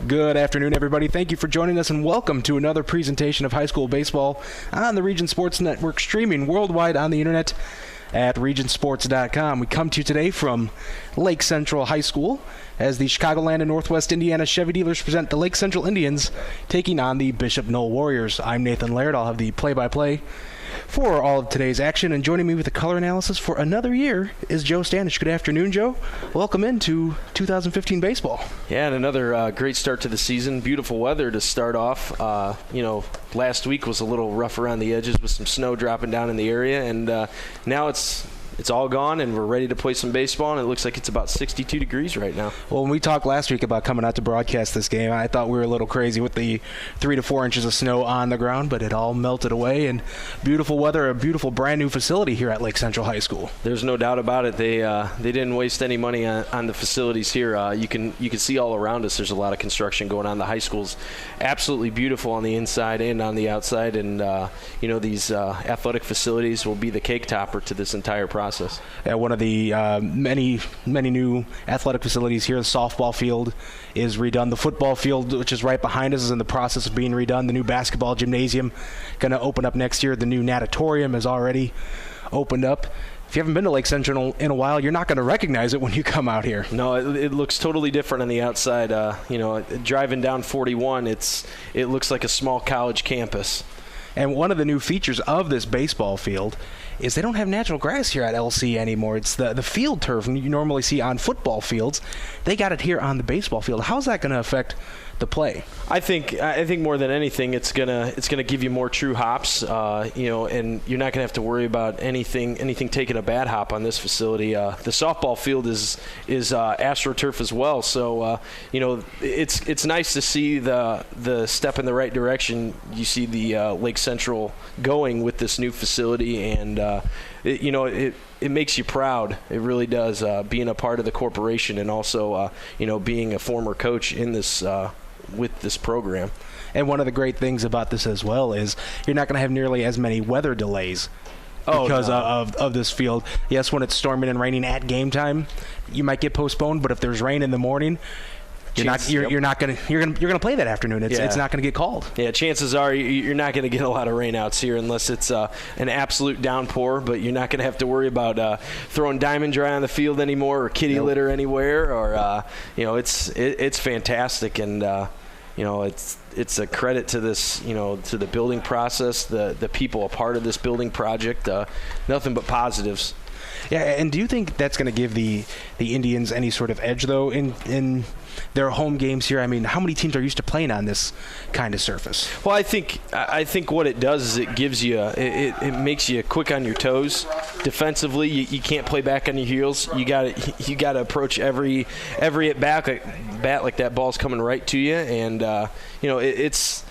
Good afternoon, everybody. Thank you for joining us, and welcome to another presentation of high school baseball on the Region Sports Network, streaming worldwide on the internet at regionsports.com. We come to you today from Lake Central High School as the Chicagoland and Northwest Indiana Chevy dealers present the Lake Central Indians taking on the Bishop Noll Warriors. I'm Nathan Laird. I'll have the play-by-play for all of today's action, and joining me with the color analysis for another year is Joe Standish. Good afternoon, Joe. Welcome into 2015 baseball. Yeah, and another great start to the season. Beautiful weather to start off. Last week was a little rough around the edges with some snow dropping down in the area, and now it's all gone, and we're ready to play some baseball, and it looks like it's about 62 degrees right now. Well, when we talked last week about coming out to broadcast this game, I thought we were a little crazy with the 3 to 4 inches of snow on the ground, but it all melted away, and beautiful weather, a beautiful brand new facility here at Lake Central High School. There's no doubt about it. They didn't waste any money on the facilities here. You can see all around us there's a lot of construction going on. The high school's absolutely beautiful on the inside and on the outside, and these athletic facilities will be the cake topper to this entire process. One of the many new athletic facilities here, the softball field is redone. The football field, which is right behind us, is in the process of being redone. The new basketball gymnasium going to open up next year. The new natatorium is already opened up. If you haven't been to Lake Central in a while, you're not going to recognize it when you come out here. No, it looks totally different on the outside. Driving down 41, it looks like a small college campus. And one of the new features of this baseball field is they don't have natural grass here at LC anymore. It's the field turf you normally see on football fields. They got it here on the baseball field. How's that going to affect the play? I think more than anything, it's gonna give you more true hops, and you're not gonna have to worry about anything taking a bad hop on this facility. The softball field is AstroTurf as well, so it's nice to see the step in the right direction. You see the Lake Central going with this new facility, and it makes you proud. It really does, being a part of the corporation, and also being a former coach in this with this program. And one of the great things about this as well is you're not going to have nearly as many weather delays because of this field. Yes, when it's storming and raining at game time, you might get postponed, but if there's rain in the morning, you're gonna play that afternoon. It's not gonna get called. Yeah, chances are you're not gonna get a lot of rainouts here unless it's an absolute downpour. But you're not gonna have to worry about throwing diamond dry on the field anymore, or kitty litter anywhere, or it's fantastic, and it's a credit to this, to the building process, the people a part of this building project. Nothing but positives. Yeah, and do you think that's going to give the Indians any sort of edge, though, in their home games here? I mean, how many teams are used to playing on this kind of surface? Well, I think what it does is it gives you it makes you quick on your toes defensively. You can't play back on your heels. You got to approach every at bat like that ball's coming right to you, and it's.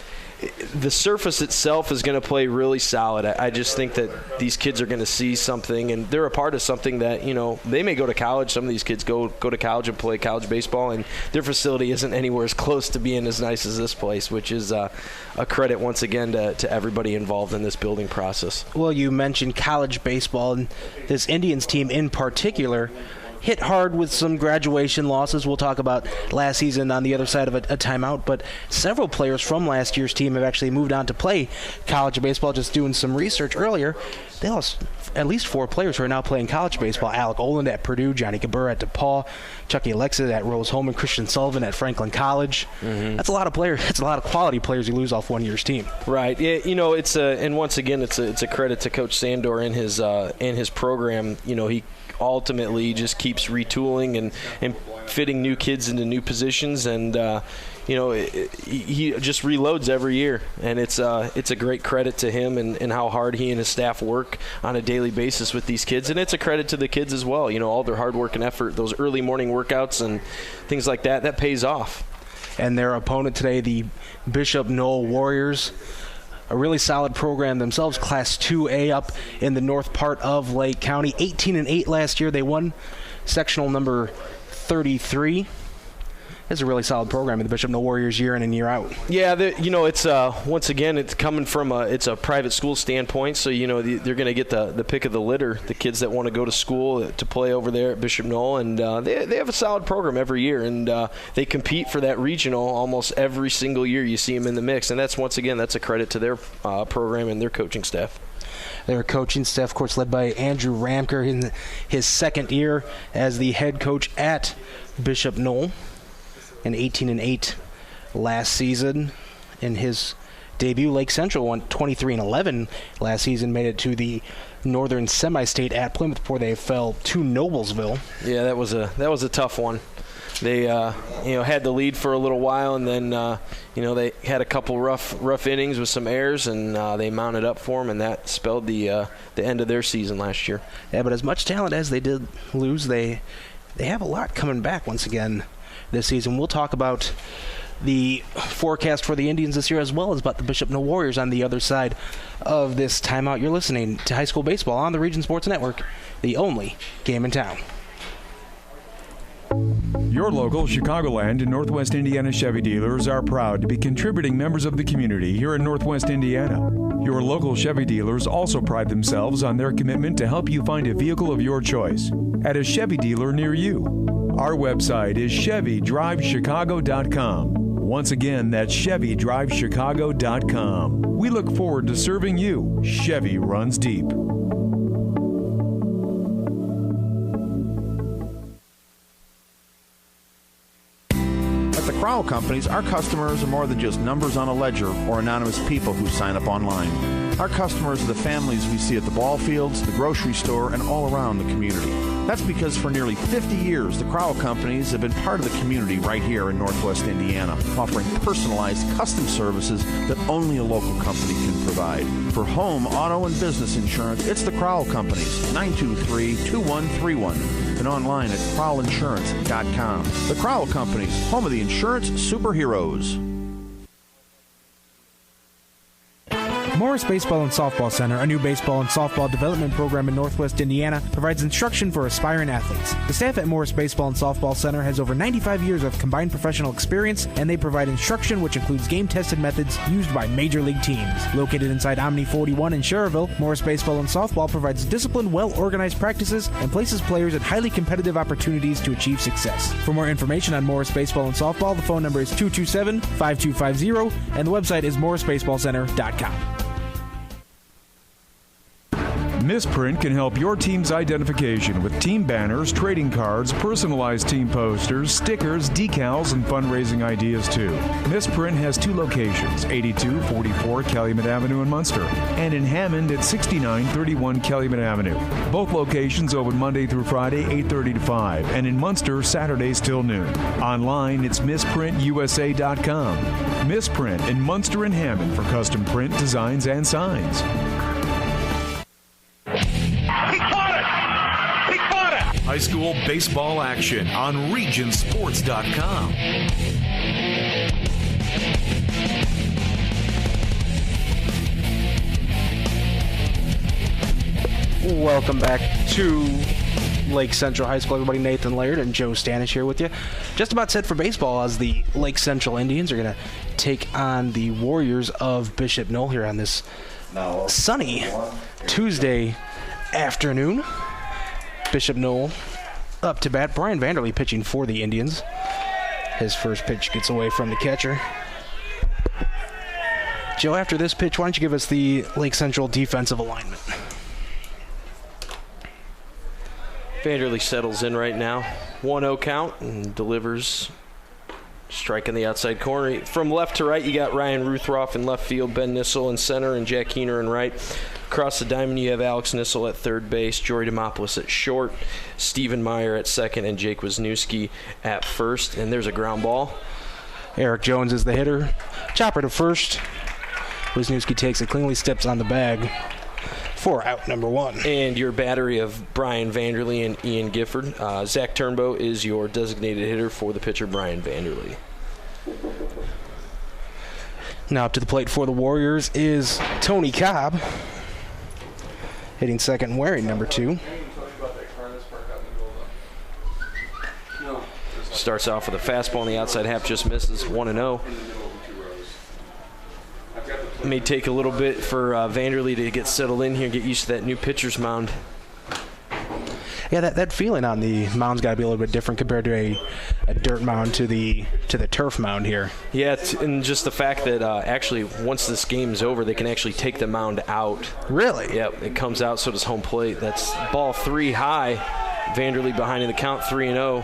The surface itself is going to play really solid. I just think that these kids are going to see something, and they're a part of something that, they may go to college. Some of these kids go to college and play college baseball, and their facility isn't anywhere as close to being as nice as this place, which is a credit once again to everybody involved in this building process. Well, you mentioned college baseball, and this Indians team in particular hit hard with some graduation losses. We'll talk about last season on the other side of a timeout, but several players from last year's team have actually moved on to play college baseball. Just doing some research earlier, they lost at least 4 players who are now playing college baseball. Alec Oland at Purdue, Johnny Gabur at DePaul, Chucky Alexis at Rose-Hulman, Christian Sullivan at Franklin College. Mm-hmm. That's a lot of players. That's a lot of quality players you lose off one year's team. Right. Yeah. It's and once again, it's a credit to Coach Sandor and his program. He ultimately just keeps retooling and fitting new kids into new positions, and he just reloads every year, and it's a great credit to him and how hard he and his staff work on a daily basis with these kids, and it's a credit to the kids as well. All their hard work and effort, those early morning workouts and things like that pays off. And their opponent today, the Bishop Noll Warriors, a really solid program themselves, Class 2A up in the north part of Lake County. 18-8 last year. They won sectional number 33. It's a really solid program in the Bishop Noll Warriors year in and year out. Yeah, it's once again, it's coming from a private school standpoint, so they're going to get the pick of the litter, the kids that want to go to school to play over there at Bishop Noll, and they have a solid program every year, and they compete for that regional almost every single year. You see them in the mix, and that's a credit to their program and their coaching staff. Their coaching staff, of course, led by Andrew Ramker in his second year as the head coach at Bishop Noll. And 18-8 last season. In his debut, Lake Central went 23-11 last season, made it to the Northern Semi-State at Plymouth before they fell to Noblesville. Yeah, that was a tough one. They had the lead for a little while, and then they had a couple rough innings with some errors, and they mounted up for them, and that spelled the end of their season last year. Yeah, but as much talent as they did lose, they have a lot coming back once again this season. We'll talk about the forecast for the Indians this year as well as about the Bishop Noll Warriors on the other side of this timeout. You're listening to High School Baseball on the Region Sports Network, the only game in town. Your local Chicagoland and Northwest Indiana Chevy dealers are proud to be contributing members of the community here in Northwest Indiana. Your local Chevy dealers also pride themselves on their commitment to help you find a vehicle of your choice at a Chevy dealer near you. Our website is ChevyDriveChicago.com. Once again, that's ChevyDriveChicago.com. We look forward to serving you. Chevy runs deep. At the Crowell Companies, our customers are more than just numbers on a ledger or anonymous people who sign up online. Our customers are the families we see at the ball fields, the grocery store, and all around the community. That's because for nearly 50 years, the Crowell Companies have been part of the community right here in Northwest Indiana, offering personalized custom services that only a local company can provide. For home, auto, and business insurance, it's the Crowell Companies, 923-2131, and online at crowellinsurance.com. The Crowell Companies, home of the insurance superheroes. Morris Baseball and Softball Center, a new baseball and softball development program in Northwest Indiana, provides instruction for aspiring athletes. The staff at Morris Baseball and Softball Center has over 95 years of combined professional experience, and they provide instruction which includes game-tested methods used by major league teams. Located inside Omni 41 in Schererville, Morris Baseball and Softball provides disciplined, well-organized practices and places players at highly competitive opportunities to achieve success. For more information on Morris Baseball and Softball, the phone number is 227-5250, and the website is morrisbaseballcenter.com. Misprint can help your team's identification with team banners, trading cards, personalized team posters, stickers, decals, and fundraising ideas too. Misprint has two locations, 8244 Calumet Avenue in Munster and in Hammond at 6931 Calumet Avenue. Both locations open Monday through Friday, 8:30 to 5, and in Munster, Saturdays till noon. Online, it's misprintusa.com. Misprint in Munster and Hammond for custom print, designs, and signs. High school baseball action on regionsports.com. Welcome back to Lake Central High School. Everybody, Nathan Laird and Joe Stanish here with you. Just about set for baseball as the Lake Central Indians are going to take on the Warriors of Bishop Noll here on this sunny Tuesday afternoon. Bishop Noll up to bat. Brian Vanderlee pitching for the Indians. His first pitch gets away from the catcher. Joe, after this pitch, why don't you give us the Lake Central defensive alignment? Vanderlee settles in right now. 1-0 count and delivers. Strike in the outside corner. From left to right, you got Ryan Ruthroff in left field, Ben Nissel in center, and Jack Keener in right. Across the diamond, you have Alex Nissel at third base, Jory Demopoulos at short, Stephen Meyer at second, and Jake Wisniewski at first. And there's a ground ball. Eric Jones is the hitter. Chopper to first. Wisniewski takes it cleanly, steps on the bag for out number one. And your battery of Brian Vanderlee and Ian Gifford. Zach Turnbow is your designated hitter for the pitcher, Brian Vanderlee. Now up to the plate for the Warriors is Tony Cobb. Hitting second, wearing number 2. starts off with a fastball on the outside half, just misses, 1-0. May take a little bit for Vanderlee to get settled in here, get used to that new pitcher's mound. Yeah, that feeling on the mound's got to be a little bit different compared to a dirt mound to the turf mound here. Yeah, and just the fact that actually once this game's over, they can actually take the mound out. Really? Yep, it comes out, so does home plate. That's ball 3 high. Vanderlee behind in the count, 3-0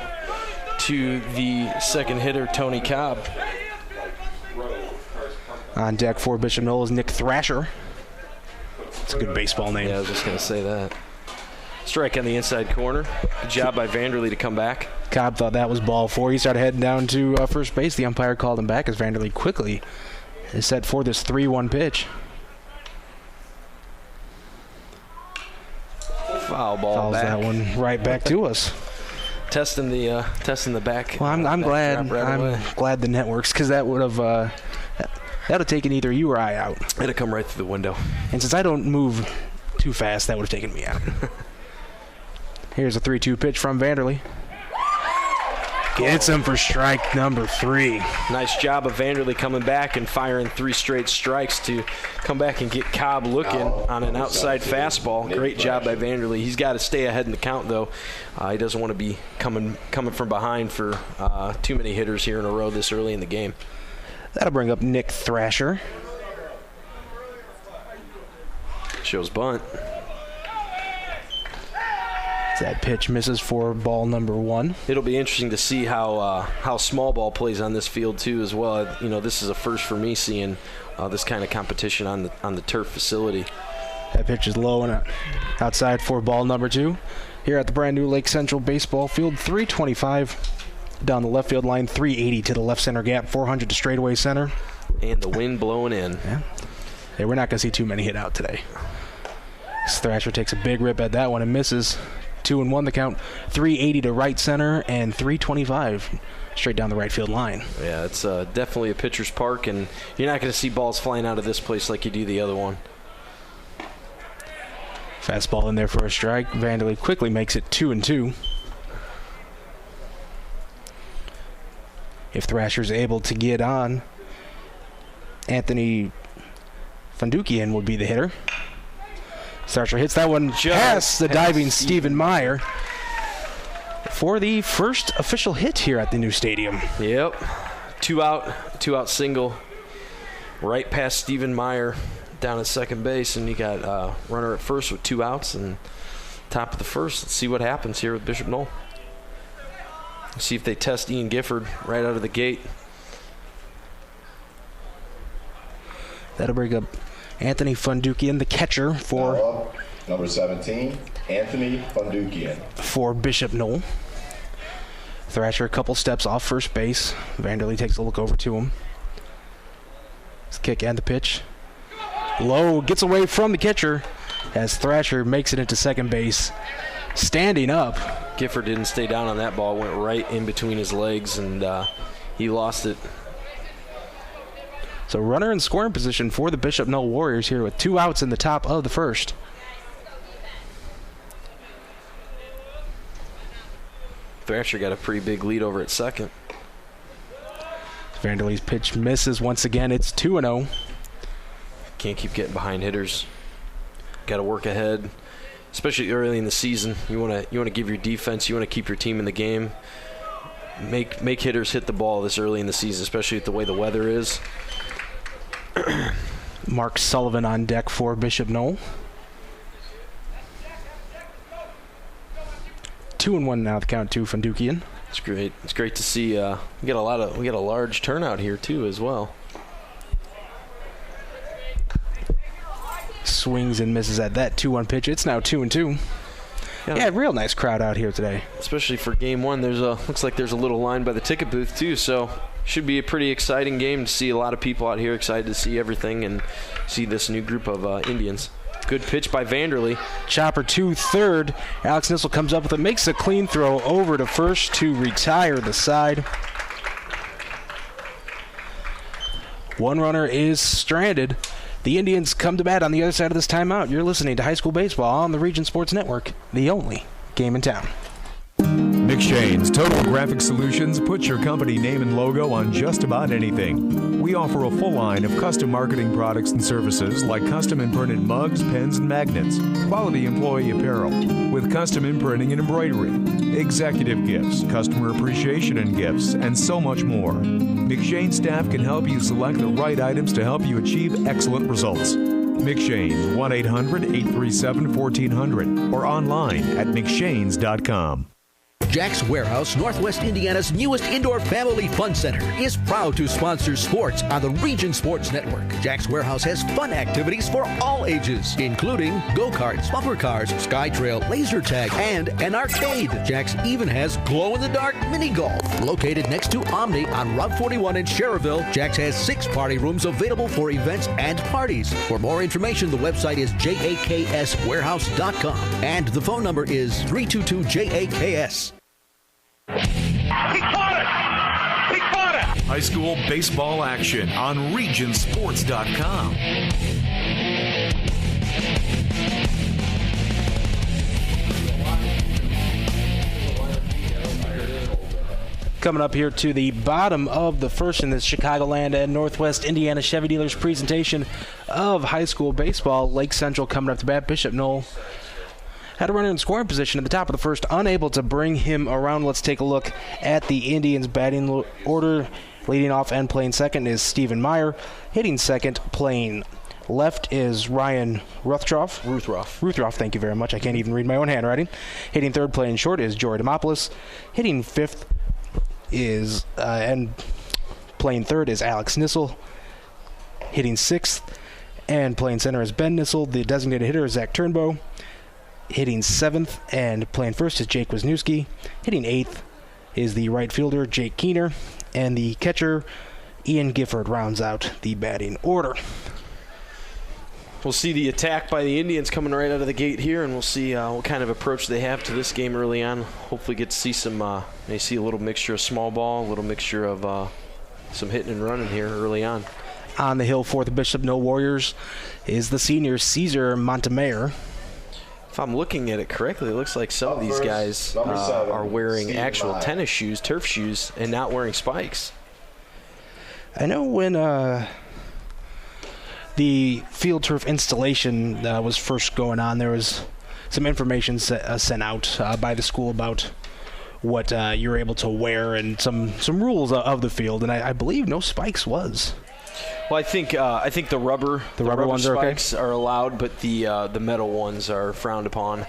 to the second hitter, Tony Cobb. On deck for Bishop Noll is Nick Thrasher. It's a good baseball name. Yeah, I was just going to say that. Strike on the inside corner. Good job by Vanderlee to come back. Cobb thought that was ball 4. He started heading down to first base. The umpire called him back as Vanderlee quickly is set for this 3-1 pitch. Foul ball. Fouls back. that one right back to us. Testing the back. Well, I'm glad. I'm glad the net works, because that would have taken either you or I out. It'd have come right through the window. And since I don't move too fast, that would have taken me out. Here's a 3-2 pitch from Vanderlee. Gets him for strike number 3. Nice job of Vanderlee coming back and firing 3 straight strikes to come back and get Cobb looking on an outside fastball. Great job by Vanderlee. He's got to stay ahead in the count, though. He doesn't want to be coming from behind for too many hitters here in a row this early in the game. That'll bring up Nick Thrasher. Shows bunt. That pitch misses for ball number 1. It'll be interesting to see how small ball plays on this field too, as well. You know, this is a first for me seeing this kind of competition on the turf facility. That pitch is low and outside for ball number 2. Here at the brand new Lake Central baseball field, 325 down the left field line, 380 to the left center gap, 400 to straightaway center. And the wind blowing in. Yeah. Hey, we're not going to see too many hit out today. Thrasher takes a big rip at that one and misses. 2-1 the count. 380 to right center and 325 straight down the right field line. Yeah, it's definitely a pitcher's park, and you're not going to see balls flying out of this place like you do the other one. Fastball in there for a strike. Vanderlee quickly makes it 2-2. If Thrasher's able to get on, Anthony Fundukian would be the hitter. Thrasher hits that one past the diving Stephen Meyer for the first official hit here at the new stadium. Yep. Two out single right past Stephen Meyer down at second base, and you got runner at first with 2 outs and top of the first. Let's see what happens here with Bishop Noll. See if they test Ian Gifford right out of the gate. That'll bring up Anthony Fundukian, the catcher for number 17, Anthony Fundukian. For Bishop Noll. Thrasher a couple steps off first base. Vanderlee takes a look over to him. His kick and the pitch. Low, gets away from the catcher as Thrasher makes it into second base. Standing up. Gifford didn't stay down on that ball, went right in between his legs, and he lost it. So runner in scoring position for the Bishop Noll Warriors here with 2 outs in the top of the first. Thrasher got a pretty big lead over at second. Vanderlee's pitch misses once again. It's 2-0. Can't keep getting behind hitters. Got to work ahead, especially early in the season. You want to give your defense. You want to keep your team in the game. Make hitters hit the ball this early in the season, especially with the way the weather is. Mark Sullivan on deck for Bishop Noll. 2-1 now the count to Fundukian. It's great. It's great to see. We got a large turnout here too as well. Swings and misses at that 2-1 pitch. It's now 2-2. Yeah, real nice crowd out here today. Especially for game 1. Looks like there's a little line by the ticket booth too, so should be a pretty exciting game to see a lot of people out here excited to see everything and see this new group of Indians. Good pitch by Vanderlee. Chopper to third. Alex Nissel comes up with it, makes a clean throw over to first to retire the side. One runner is stranded. The Indians come to bat on the other side of this timeout. You're listening to High School Baseball on the Region Sports Network, the only game in town. McShane's Total Graphic Solutions puts your company name and logo on just about anything. We offer a full line of custom marketing products and services like custom imprinted mugs, pens, and magnets, quality employee apparel, with custom imprinting and embroidery, executive gifts, customer appreciation and gifts, and so much more. McShane staff can help you select the right items to help you achieve excellent results. McShane's 1-800-837-1400 or online at mcshanes.com. Jack's Warehouse, Northwest Indiana's newest indoor family fun center, is proud to sponsor sports on the Region Sports Network. Jack's Warehouse has fun activities for all ages, including go-karts, bumper cars, sky trail, laser tag, and an arcade. Jack's even has glow-in-the-dark mini golf. Located next to Omni on Route 41 in Schererville, Jack's has 6 party rooms available for events and parties. For more information, the website is jakswarehouse.com, and the phone number is 322-JAKS. He caught it! He caught it! High school baseball action on regionsports.com. Coming up here to the bottom of the first in this Chicagoland and Northwest Indiana Chevy Dealers presentation of high school baseball. Lake Central coming up to bat. Bishop Noll had a runner in scoring position at the top of the first, unable to bring him around. Let's take a look at the Indians' batting order. Leading off and playing second is Stephen Meyer. Hitting second, playing left, is Ryan Ruthroff, thank you very much. I can't even read my own handwriting. Hitting third, playing short, is Jory Demopoulos. Hitting fifth is, and playing third, is Alex Nissel. Hitting sixth and playing center is Ben Nissel. The designated hitter is Zach Turnbow. Hitting seventh and playing first is Jake Wisniewski. Hitting eighth is the right fielder, Jake Keener. And the catcher, Ian Gifford, rounds out the batting order. We'll see the attack by the Indians coming right out of the gate here, and we'll see what kind of approach they have to this game early on. Hopefully get to see some, may see a little mixture of small ball, a little mixture of some hitting and running here early on. On the hill for the Bishop Noll Warriors is the senior Cesar Montemayor. If I'm looking at it correctly, it looks like some of these guys are wearing actual tennis shoes, turf shoes, and not wearing spikes. I know when the field turf installation was first going on, there was some information sent out by the school about what you were able to wear and some rules of the field, and I believe no spikes was. Well, I think the rubber ones spikes are okay? are allowed, but the metal ones are frowned upon.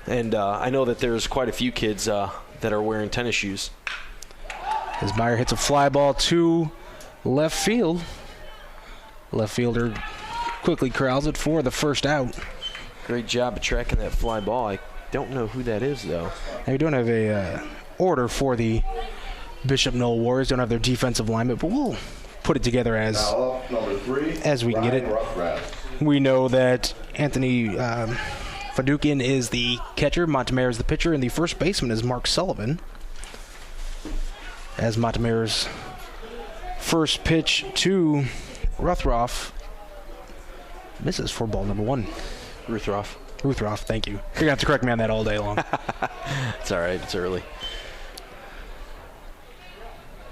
And I know that there's quite a few kids that are wearing tennis shoes. As Meyer hits a fly ball to left field. Left fielder quickly corrals it for the first out. Great job of tracking that fly ball. I don't know who that is, though. Now, we don't have a order for the Bishop Noll Warriors. Don't have their defensive lineman, but we'll put it together as we can get it. We know that Anthony Fadukian is the catcher, Montemayor is the pitcher, and the first baseman is Mark Sullivan. As Montemayor's first pitch to Ruthroff misses for ball number 1. Ruthroff, thank you. You're going to have to correct me on that all day long. It's all right. It's early.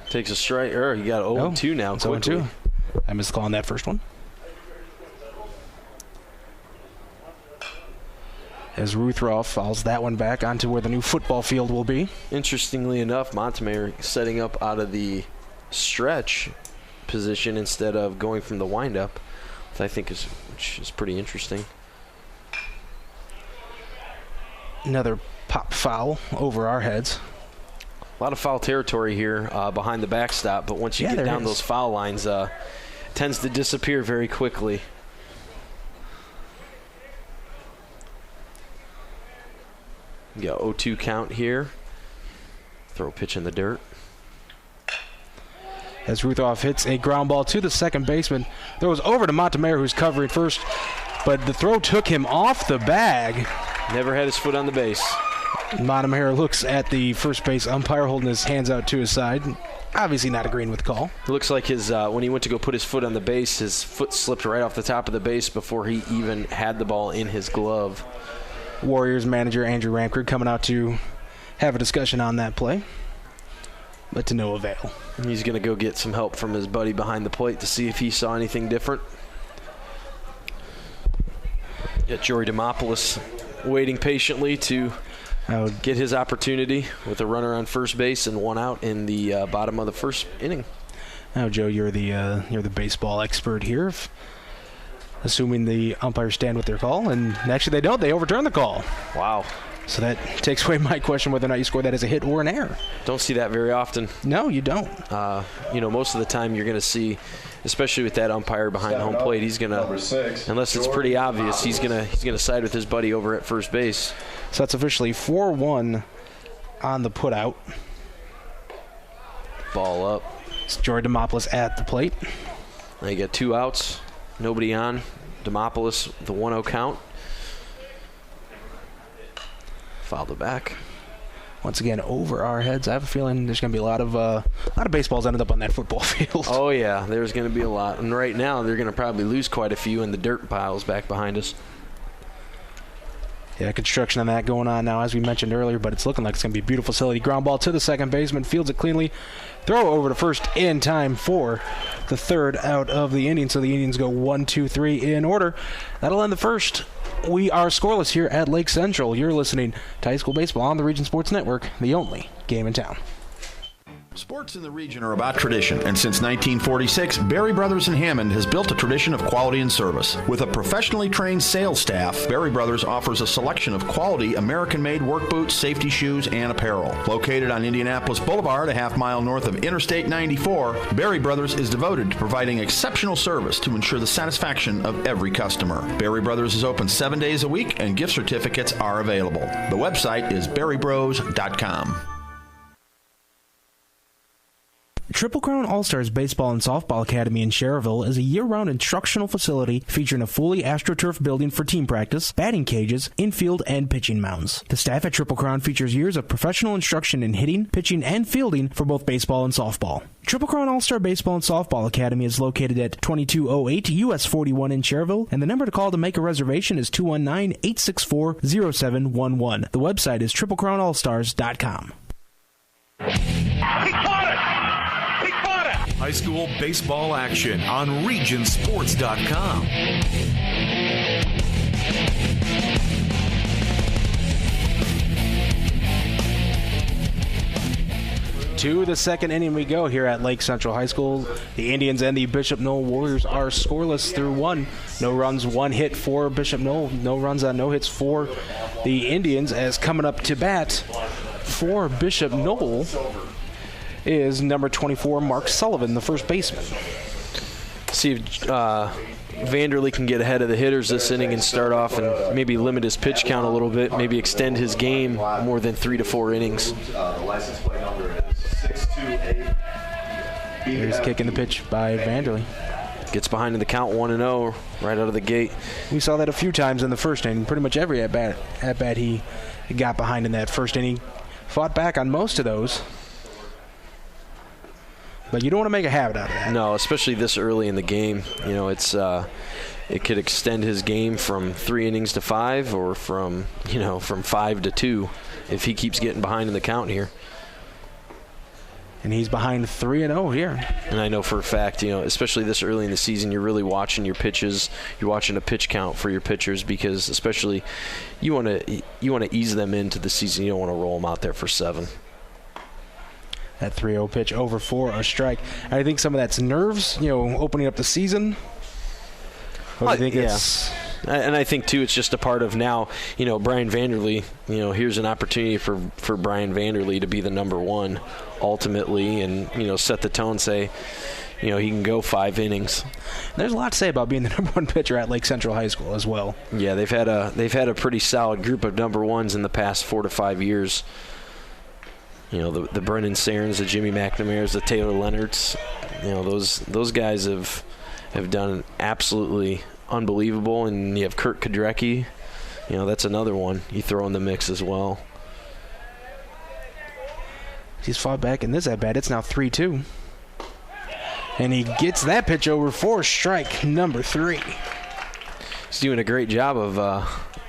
Takes a strike. You got 0-2 now. It's 0-2. I missed the call on that first one. As Ruthroff fouls that one back onto where the new football field will be. Interestingly enough, Montemayor setting up out of the stretch position instead of going from the windup, which I think is pretty interesting. Another pop foul over our heads. A lot of foul territory here behind the backstop, but once you get down those foul lines, it tends to disappear very quickly. You got 0-2 count here. Throw a pitch in the dirt. As Ruthroff hits a ground ball to the second baseman. Throws over to Montemayor, who's covering first, but the throw took him off the bag. Never had his foot on the base. Montemayor looks at the first base umpire holding his hands out to his side. Obviously not agreeing with the call. It looks like his when he went to go put his foot on the base, his foot slipped right off the top of the base before he even had the ball in his glove. Warriors manager Andrew Ramker coming out to have a discussion on that play, but to no avail. He's going to go get some help from his buddy behind the plate to see if he saw anything different. Got Jory Demopoulos waiting patiently to get his opportunity with a runner on first base and one out in the bottom of the first inning. Now, Joe, you're the baseball expert here. Assuming the umpires stand with their call, and actually they don't. They overturn the call. Wow. So that takes away my question whether or not you score that as a hit or an error. Don't see that very often. No, you don't. Most of the time you're going to see, especially with that umpire behind the home plate, he's going to, unless it's pretty obvious, he's going to side with his buddy over at first base. So that's officially 4-1 on the putout. Ball up. It's Jory Demopoulos at the plate. Now you got 2 outs, nobody on. Demopoulos, the 1-0 count. Fouled it back. Once again, over our heads. I have a feeling there's going to be a lot of baseballs ended up on that football field. Oh, yeah, there's going to be a lot. And right now, they're going to probably lose quite a few in the dirt piles back behind us. Yeah, construction on that going on now, as we mentioned earlier, but it's looking like it's going to be a beautiful facility. Ground ball to the second baseman, fields it cleanly. Throw over to first in time for the third out of the inning. So the Indians go 1, 2, 3 in order. That'll end the first. We are scoreless here at Lake Central. You're listening to high school baseball on the Region Sports Network, the only game in town. Sports in the region are about tradition, and since 1946, Berry Brothers in Hammond has built a tradition of quality and service. With a professionally trained sales staff, Berry Brothers offers a selection of quality American-made work boots, safety shoes, and apparel. Located on Indianapolis Boulevard, a half-mile north of Interstate 94, Berry Brothers is devoted to providing exceptional service to ensure the satisfaction of every customer. Berry Brothers is open 7 days a week, and gift certificates are available. The website is berrybros.com. Triple Crown All-Stars Baseball and Softball Academy in Cherville is a year-round instructional facility featuring a fully AstroTurf building for team practice, batting cages, infield, and pitching mounds. The staff at Triple Crown features years of professional instruction in hitting, pitching, and fielding for both baseball and softball. Triple Crown All-Star Baseball and Softball Academy is located at 2208 US 41 in Cherville, and the number to call to make a reservation is 219-864-0711. The website is triplecrownallstars.com. High school baseball action on regionsports.com. To the second inning we go here at Lake Central High School. The Indians and the Bishop Noll Warriors are scoreless through 1. No runs, 1 hit for Bishop Noll. No runs on no hits for the Indians, as coming up to bat for Bishop Noll is number 24, Mark Sullivan, the first baseman. See if Vanderlee can get ahead of the hitters this inning and start off and maybe limit his pitch count a little bit, maybe extend his game more than 3 to 4 innings. The license plate number is 628. Here's kicking the pitch by Vanderlee. Gets behind in the count 1-0 right out of the gate. We saw that a few times in the first inning. Pretty much every at-bat he got behind in that first inning. Fought back on most of those. But you don't want to make a habit out of that. No, especially this early in the game. You know, it could extend his game from 3 innings to 5, or from 5 to 2 if he keeps getting behind in the count here. And he's behind 3-0 here. And I know for a fact, especially this early in the season, you're really watching your pitches. You're watching a pitch count for your pitchers, because especially you want to ease them into the season. You don't want to roll them out there for 7. That 3-0 pitch over for a strike. I think some of that's nerves, opening up the season. Or do you think it's... And I think, too, it's just a part of now, Brian Vanderlee, here's an opportunity for Brian Vanderlee to be the number 1 ultimately, and, set the tone, say, he can go 5 innings. There's a lot to say about being the number 1 pitcher at Lake Central High School as well. Yeah, they've had a pretty solid group of number 1s in the past 4 to 5 years. The Brennan Sarens, the Jimmy McNamara's, the Taylor Leonards, those guys have done absolutely unbelievable. And you have Kurt Kodrecki, that's another one you throw in the mix as well. He's fought back in this at-bat. It's now 3-2. And he gets that pitch over for strike number 3. He's doing a great job of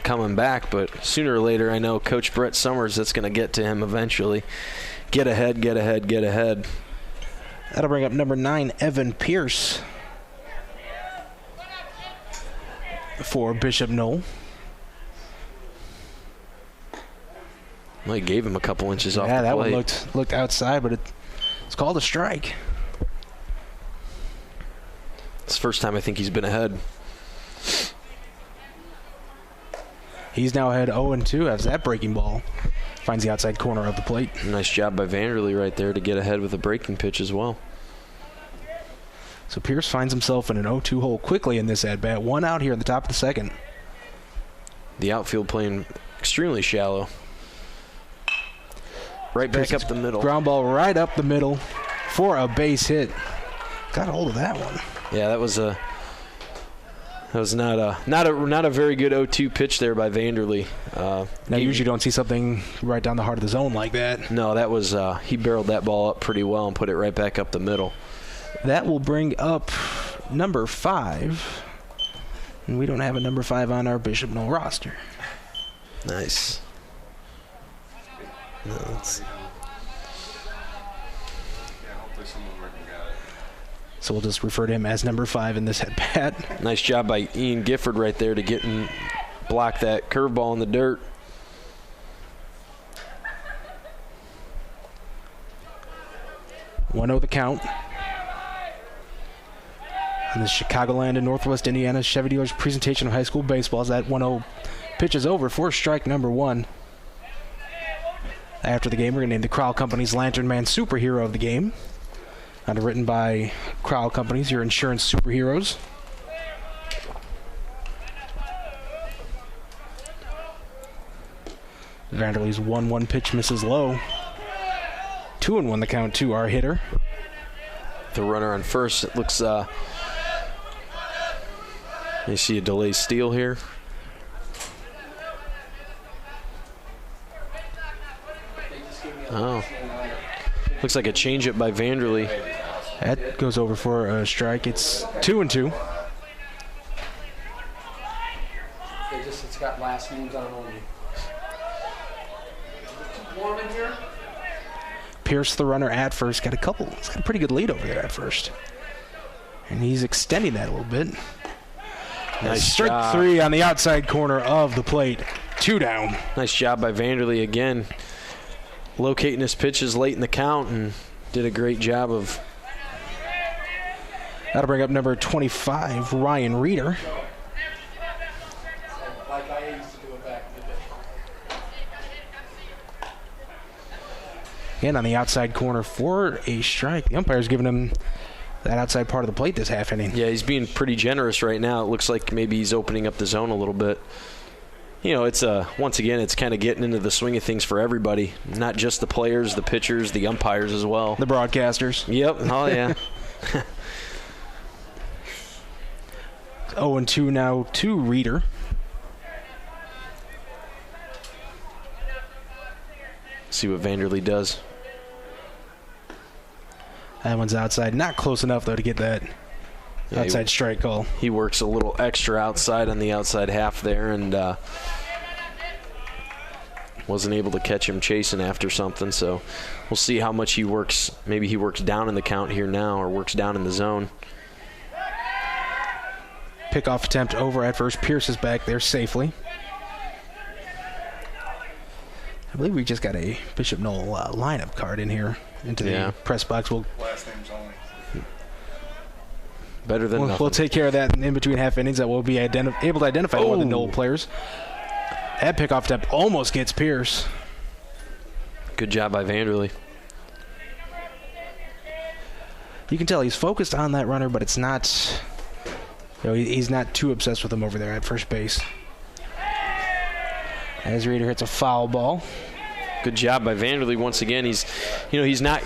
coming back, but sooner or later, I know Coach Brett Summers, that's going to get to him eventually. Get ahead, get ahead, get ahead. That'll bring up number 9, Evan Pierce, for Bishop Noll. Well, he gave him a couple inches off the plate. Yeah, that one looked outside, but it's called a strike. It's the first time I think he's been ahead. He's now ahead 0-2 as that breaking ball finds the outside corner of the plate. Nice job by Vanderlee right there to get ahead with a breaking pitch as well. So Pierce finds himself in an 0-2 hole quickly in this at-bat. 1 out here in the top of the second. The outfield playing extremely shallow. Right back up the middle. Ground ball right up the middle for a base hit. Got a hold of that one. Yeah, that was not a very good 0-2 pitch there by Vanderlee. Now you usually don't see something right down the heart of the zone like that. No, that was he barreled that ball up pretty well and put it right back up the middle. That will bring up number 5. And we don't have a number 5 on our Bishop Noll roster. Nice. No, so we'll just refer to him as number 5 in this at-bat. Nice job by Ian Gifford right there to get and block that curveball in the dirt. The count. And the Chicagoland and Northwest Indiana Chevy Dealers presentation of high school baseball as that 1-0 pitch is over for strike number 1. After the game, we're going to name the Crowell Companies Lantern Man Superhero of the game. Underwritten by Crowell Companies, your insurance superheroes. Vanderlee's 1-1 pitch misses low. 2-1 the count to our hitter. The runner on first, it looks, you see a delay steal here. Oh. Looks like a changeup by Vanderlee. That goes over for a strike. It's 2-2. It's got last names on it only. Warm in here? Pierce, the runner at first, got a pretty good lead over there at first. And he's extending that a little bit. Nice strike job. 3 on the outside corner of the plate. 2 down. Nice job by Vanderlee again. Locating his pitches late in the count and did a great job of. That'll bring up number 25, Ryan Reeder. Like I used to do it back in the day. Again on the outside corner for a strike. The umpire's giving him that outside part of the plate this half inning. Yeah, he's being pretty generous right now. It looks like maybe he's opening up the zone a little bit. You know, it's once again, it's kind of getting into the swing of things for everybody, not just the players, the pitchers, the umpires as well. The broadcasters. Yep. Oh, yeah. 0-2 now to Reeder. See what Vanderlee does. That one's outside. Not close enough, though, to get that outside strike call. He works a little extra outside on the outside half there and wasn't able to catch him chasing after something. So we'll see how much he works. Maybe he works down in the count here now or works down in the zone. Pickoff attempt over at first. Pierce is back there safely. I believe we just got a Bishop Noll lineup card in here into the press box. We'll Last names only. Better than nothing. We'll take care of that in between half innings. That we'll be able to identify one of the Noll players. That pickoff attempt almost gets Pierce. Good job by Vanderlee. You can tell he's focused on that runner, but it's not. He's not too obsessed with him over there at first base. As Reeder hits a foul ball. Good job by Vanderlee once again. He's not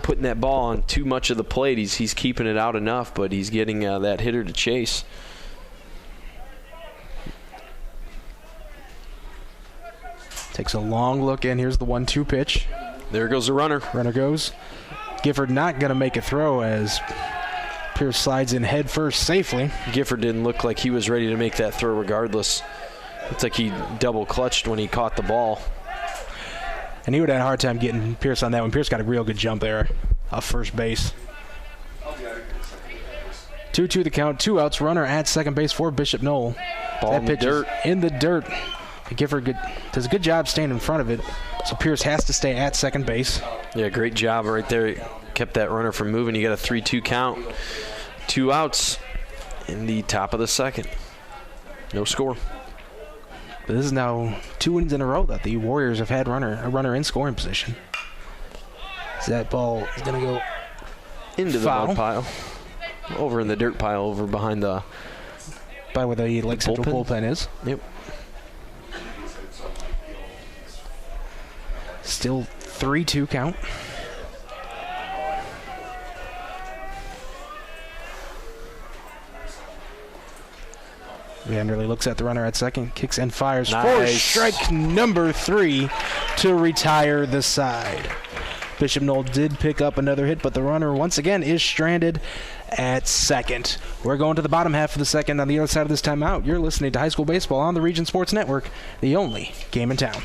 putting that ball on too much of the plate. He's keeping it out enough, but he's getting that hitter to chase. Takes a long look in. Here's the 1-2 pitch. There goes the runner. Runner goes. Gifford not going to make a throw as Pierce slides in head first safely. Gifford didn't look like he was ready to make that throw regardless. It's like he double clutched when he caught the ball. And he would have had a hard time getting Pierce on that one. Pierce got a real good jump there off first base. 2-2 the count, 2 outs, runner at second base for Bishop Noll. Ball in the dirt. In the dirt. Does a good job staying in front of it. So Pierce has to stay at second base. Yeah, great job right there. Kept that runner from moving. You got a 3-2 count. 2 outs in the top of the second. No score. But this is now 2 innings in a row that the Warriors have had a runner in scoring position. So that ball is going to go into the foul. mud pile. Over in the dirt pile over behind the... By where the Lake Central bullpen is. Yep. Still 3-2 count. Vanderlei looks at the runner at second, kicks and fires for strike number 3 to retire the side. Bishop Noll did pick up another hit, but the runner once again is stranded at second. We're going to the bottom half of the second on the other side of this timeout. You're listening to High School Baseball on the Region Sports Network, the only game in town.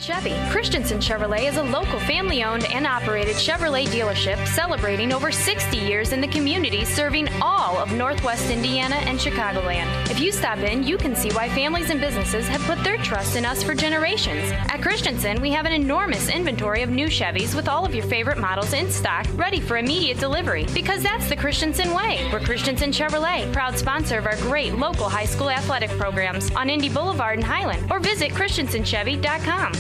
Chevy. Christensen Chevrolet is a local family-owned and operated Chevrolet dealership celebrating over 60 years in the community, serving all of Northwest Indiana and Chicagoland. If you stop in, you can see why families and businesses have put their trust in us for generations. At Christensen, we have an enormous inventory of new Chevys with all of your favorite models in stock, ready for immediate delivery, because that's the Christensen way. We're Christensen Chevrolet, proud sponsor of our great local high school athletic programs on Indy Boulevard in Highland, or visit christensenchevy.com.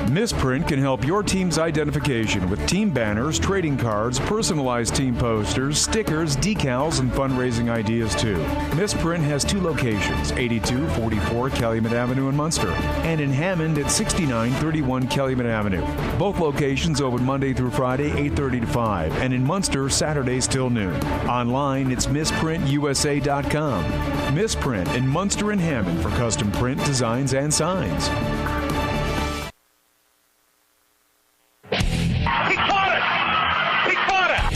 Misprint can help your team's identification with team banners, trading cards, personalized team posters, stickers, decals, and fundraising ideas too. Misprint has 2 locations, 8244 Calumet Avenue in Munster and in Hammond at 6931 Calumet Avenue. Both locations open Monday through Friday, 8:30 to 5, and in Munster, Saturdays till noon. Online, it's misprintusa.com. Misprint in Munster and Hammond for custom print, designs, and signs.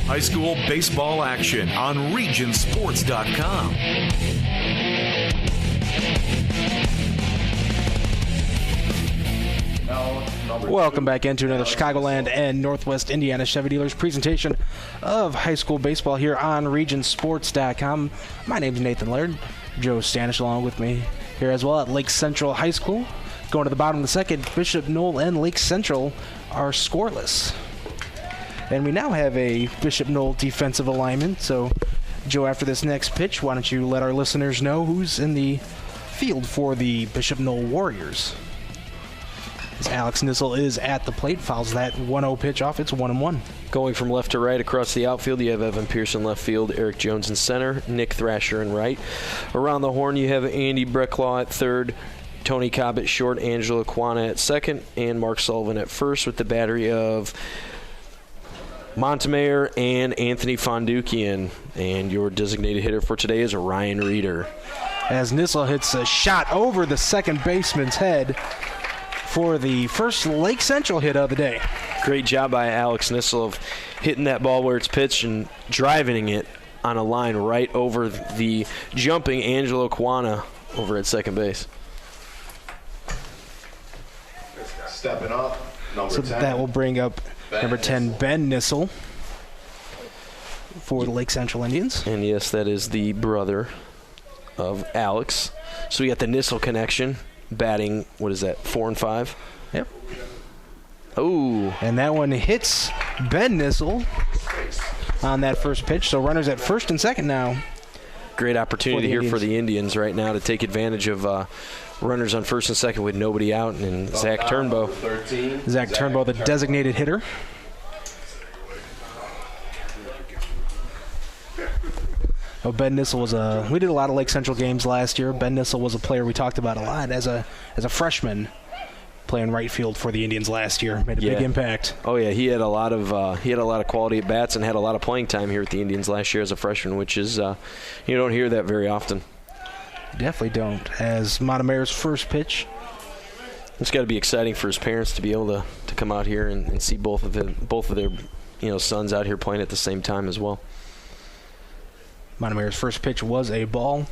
High school baseball action on regionsports.com. Welcome back into another Chicagoland and Northwest Indiana Chevy Dealers presentation of high school baseball here on regionsports.com. My name is Nathan Laird. Joe Stanish along with me here as well at Lake Central High School. Going to the bottom of the second, Bishop Noll and Lake Central are scoreless. And we now have a Bishop Noll defensive alignment. So, Joe, after this next pitch, why don't you let our listeners know who's in the field for the Bishop Noll Warriors? As Alex Nissel is at the plate, fouls that 1-0 pitch off. It's 1-1. Going from left to right across the outfield, you have Evan Pearson left field, Eric Jones in center, Nick Thrasher in right. Around the horn, you have Andy Brecklaw at third, Tony Cobb at short, Angela Kwana at second, and Mark Sullivan at first, with the battery of Montemayor and Anthony Fondukian. And your designated hitter for today is Ryan Reeder. As Nissel hits a shot over the second baseman's head for the first Lake Central hit of the day. Great job by Alex Nissel of hitting that ball where it's pitched and driving it on a line right over the jumping Angelo Kwana over at second base. Stepping up, number 10. That will bring up number 10, Ben Nissel, for the Lake Central Indians. And yes, that is the brother of Alex. So we got the Nissel connection, batting, 4 and 5? Yep. Oh. And that one hits Ben Nissel on that first pitch. So runners at first and second now. Great opportunity here for the Indians right now to take advantage of runners on first and second with nobody out, and Zach Turnbow. Zach Turnbow, the designated hitter. Oh, Ben Nissel was we did a lot of Lake Central games last year. Ben Nissel was a player we talked about a lot as a freshman, playing right field for the Indians last year. Made a big impact. Oh yeah, he had a lot of quality at bats and had a lot of playing time here at the Indians last year as a freshman, which is you don't hear that very often. Definitely don't. As Montemayor's first pitch. It's got to be exciting for his parents to be able to come out here and see both of their sons out here playing at the same time as well. Montemayor's first pitch was a ball.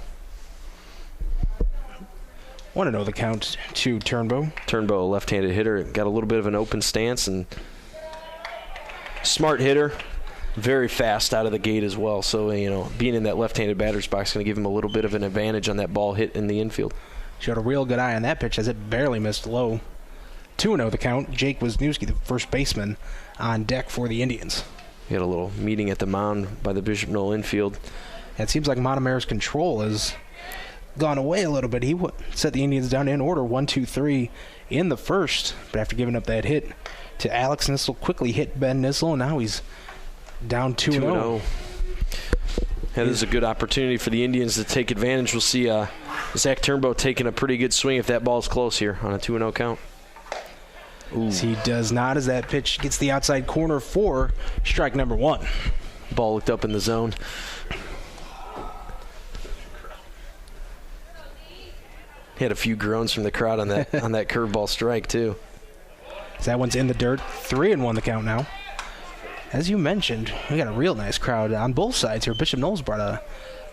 1-0 the count to Turnbow. Turnbow, a left-handed hitter, got a little bit of an open stance and smart hitter, very fast out of the gate as well. So, being in that left-handed batter's box is going to give him a little bit of an advantage on that ball hit in the infield. Showed a real good eye on that pitch as it barely missed low. 2-0 the count. Jake Wisniewski, the first baseman, on deck for the Indians. We had a little meeting at the mound by the Bishop Noll infield. It seems like Montemayor's control has gone away a little bit. He set the Indians down in order 1-2-3 in the first, but after giving up that hit to Alex Nissel, quickly hit Ben Nissel, and now he's down 2-0. Yeah, this is a good opportunity for the Indians to take advantage. We'll see Zach Turnbow taking a pretty good swing if that ball's close here on a 2-0 count. Ooh. He does not, as that pitch gets the outside corner for strike number 1. Ball looked up in the zone. He had a few groans from the crowd on that curveball strike too. So that one's in the dirt. 3-1 the count now. As you mentioned, we got a real nice crowd on both sides here. Bishop Noll's brought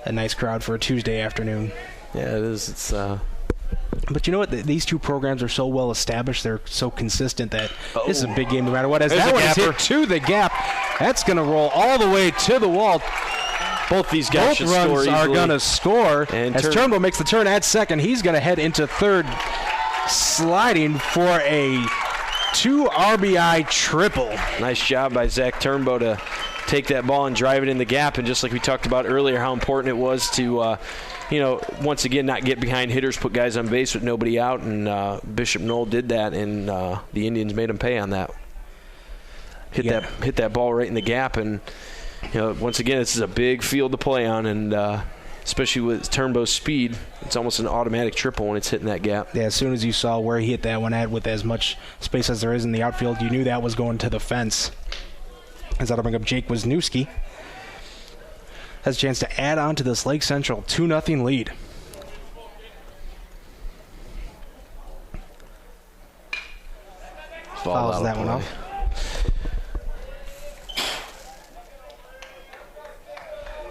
a nice crowd for a Tuesday afternoon. Yeah, it is. It's. But you know what? These two programs are so well established. They're so consistent that this is a big game no matter what. As that one is hit to the gap, that's going to roll all the way to the wall. Both these guys should score easily. Both runs are going to score. And as Turnbow makes the turn at second, he's going to head into third, sliding for a 2 RBI triple. Nice job by Zach Turnbow to take that ball and drive it in the gap. And just like we talked about earlier, how important it was to, once again, not get behind hitters, put guys on base with nobody out. And Bishop Noll did that, and the Indians made him pay on that. Hit that ball right in the gap, and once again, this is a big field to play on, and especially with Turnbow's speed, it's almost an automatic triple when it's hitting that gap. Yeah, as soon as you saw where he hit that one at with as much space as there is in the outfield, you knew that was going to the fence. As that'll bring up Jake Wisniewski. Has a chance to add on to this Lake Central 2-0 lead. Fouls that one off.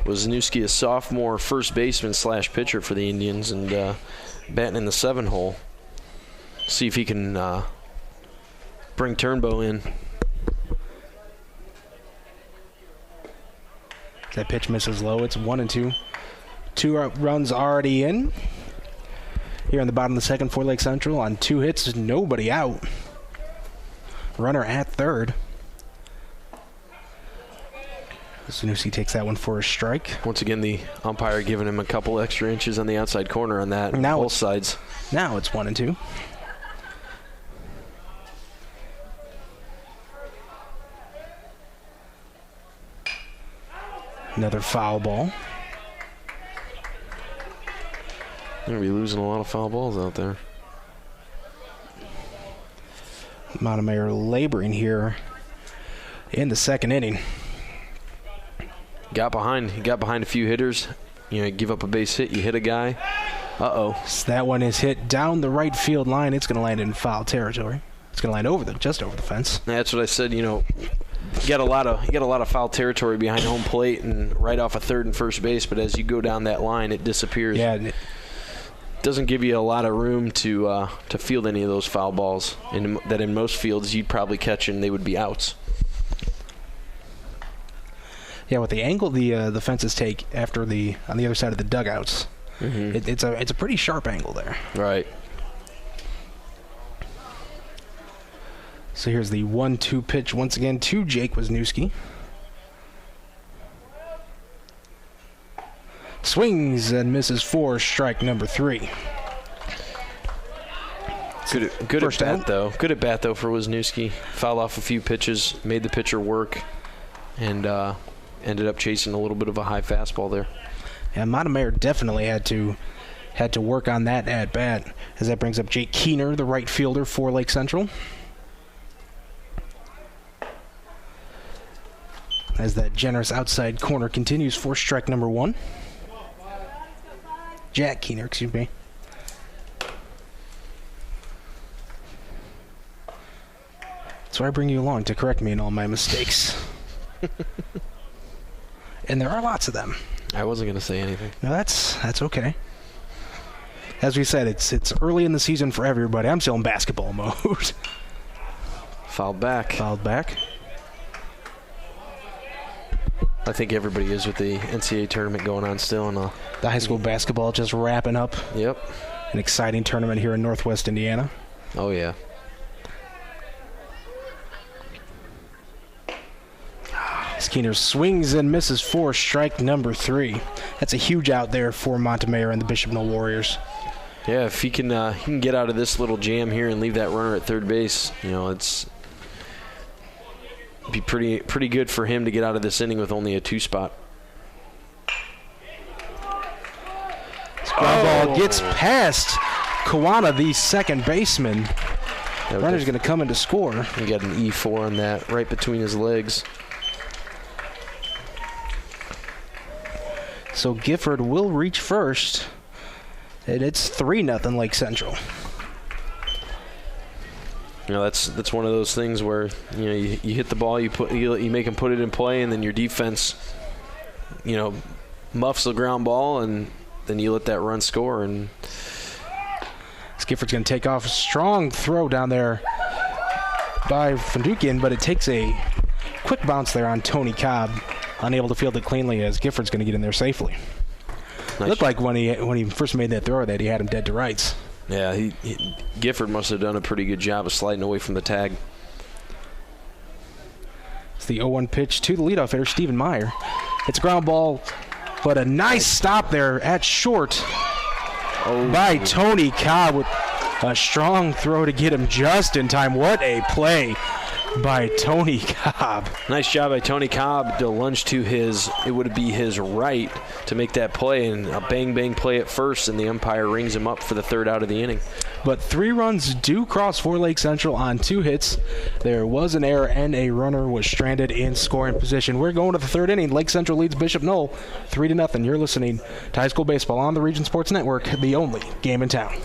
Wisniewski, a sophomore first baseman / pitcher for the Indians, and batting in the 7-hole. See if he can bring Turnbow in. That pitch misses low. It's 1-2. 2 runs already in. Here in the bottom of the second for Lake Central on 2 hits, nobody out. Runner at third. Wisniewski takes that one for a strike. Once again, the umpire giving him a couple extra inches on the outside corner on that. Now both sides. Now it's 1-2. Another foul ball. They're going to be losing a lot of foul balls out there. Montemayor laboring here in the second inning. He got behind a few hitters. You give up a base hit, you hit a guy. Uh-oh. So that one is hit down the right field line. It's going to land in foul territory. It's going to land just over the fence. That's what I said. You got a lot of foul territory behind home plate and right off of third and first base. But as you go down that line, it disappears. Yeah. It doesn't give you a lot of room to field any of those foul balls. That in most fields you'd probably catch and they would be outs. Yeah, with the angle the fences take after on the other side of the dugouts, it's a pretty sharp angle there. Right. So here's the 1-2 pitch once again to Jake Wisniewski. Swings and misses for strike number 3. Good at bat though. Good at bat though for Wisniewski. Fouled off a few pitches, made the pitcher work, and ended up chasing a little bit of a high fastball there. And Montemayor definitely had to work on that at bat, as that brings up Jake Keener, the right fielder for Lake Central. As that generous outside corner continues for strike number 1. Jack Keener, excuse me. That's why I bring you along, to correct me in all my mistakes. And there are lots of them. I wasn't going to say anything. No, that's okay. As we said, it's early in the season for everybody. I'm still in basketball mode. Fouled back. Fouled back. I think everybody is with the NCAA tournament going on still. And the high school basketball just wrapping up. Yep. An exciting tournament here in Northwest Indiana. Oh, yeah. Skeener swings and misses for strike number 3. That's a huge out there for Montemayor and the Bishop Noll Warriors. Yeah, if he can get out of this little jam here and leave that runner at third base, it's be pretty good for him to get out of this inning with only a 2 spot. This ground ball gets past Kawana, the second baseman. Runner's going to come in to score. He got an E4 on that, right between his legs. So Gifford will reach first, and it's 3-0 Lake Central. That's one of those things where you hit the ball, you make him put it in play, and then your defense, muffs the ground ball, and then you let that run score. And Gifford's going to take off a strong throw down there by Fundukian, but it takes a quick bounce there on Tony Cobb, unable to field it cleanly as Gifford's going to get in there safely. Nice. It looked like when he first made that throw that he had him dead to rights. Yeah, Gifford must have done a pretty good job of sliding away from the tag. It's the 0-1 pitch to the leadoff hitter, Stephen Meyer. It's a ground ball, but a nice stop there at short by Tony Cobb with a strong throw to get him just in time. What a play by Tony Cobb. Nice job by Tony Cobb to lunge to it would be his right to make that play, and a bang play at first, and the umpire rings him up for the 3rd out of the inning. But 3 runs do cross for Lake Central on 2 hits. There was an error, and a runner was stranded in scoring position. We're going to the 3rd inning. Lake Central leads Bishop Noll 3-0. You're listening to High School Baseball on the Region Sports Network, the only game in town.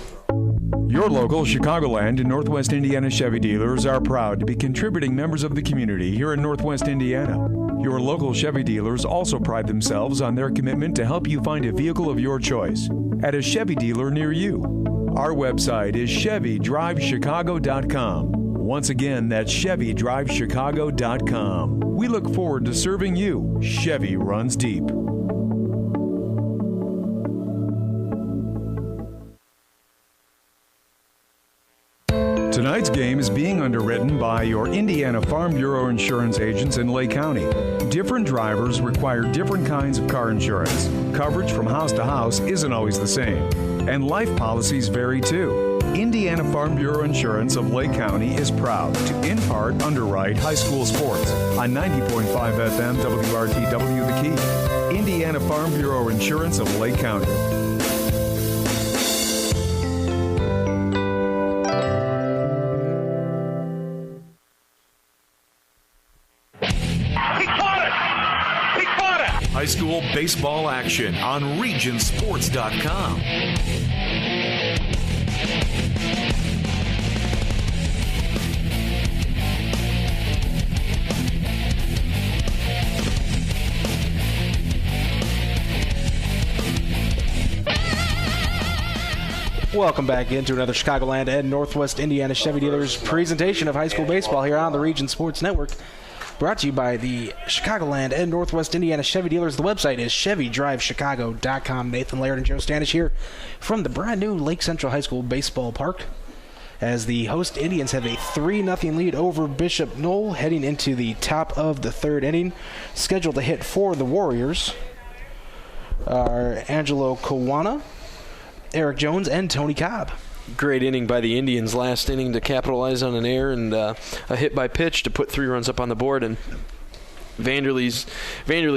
Your local Chicagoland and Northwest Indiana Chevy dealers are proud to be contributing members of the community here in Northwest Indiana. Your local Chevy dealers also pride themselves on their commitment to help you find a vehicle of your choice at a Chevy dealer near you. Our website is ChevyDriveChicago.com. Once again, that's ChevyDriveChicago.com. We look forward to serving you. Chevy runs deep. Tonight's game is being underwritten by your Indiana Farm Bureau insurance agents in Lake County. Different drivers require different kinds of car insurance. Coverage from house to house isn't always the same. And life policies vary too. Indiana Farm Bureau Insurance of Lake County is proud to, in part, underwrite high school sports on 90.5 FM WRTW The Key. Indiana Farm Bureau Insurance of Lake County. High school baseball action on regionsports.com. Welcome back into another Chicagoland and Northwest Indiana Chevy Dealers presentation of high school baseball here on the Region Sports Network. Brought to you by the Chicagoland and Northwest Indiana Chevy Dealers. The website is ChevyDriveChicago.com. Nathan Laird and Joe Stanish here from the brand new Lake Central High School Baseball Park, as the host Indians have a 3-0 lead over Bishop Noll heading into the top of the 3rd inning. Scheduled to hit for the Warriors are Angelo Kawana, Eric Jones, and Tony Cobb. Great inning by the Indians last inning to capitalize on an error and a hit by pitch to put 3 runs up on the board. And Vanderlee's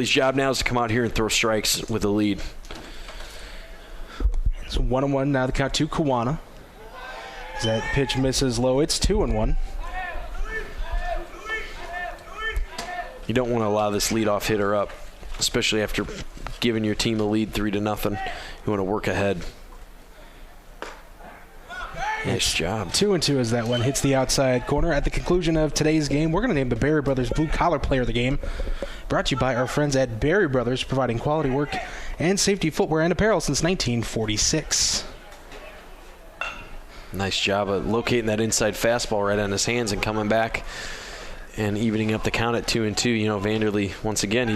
job now is to come out here and throw strikes with a lead. It's 1-1 now. The count to Kawana. As that pitch misses low, it's 2-1. You don't want to allow this leadoff hitter up, especially after giving your team a lead 3-0. You want to work ahead. Nice job. 2-2 as that one hits the outside corner. At the conclusion of today's game, we're going to name the Berry Brothers Blue Collar Player of the Game. Brought to you by our friends at Berry Brothers, providing quality work and safety footwear and apparel since 1946. Nice job of locating that inside fastball right on his hands and coming back and evening up the count at 2-2. You know, Vanderlee, once again,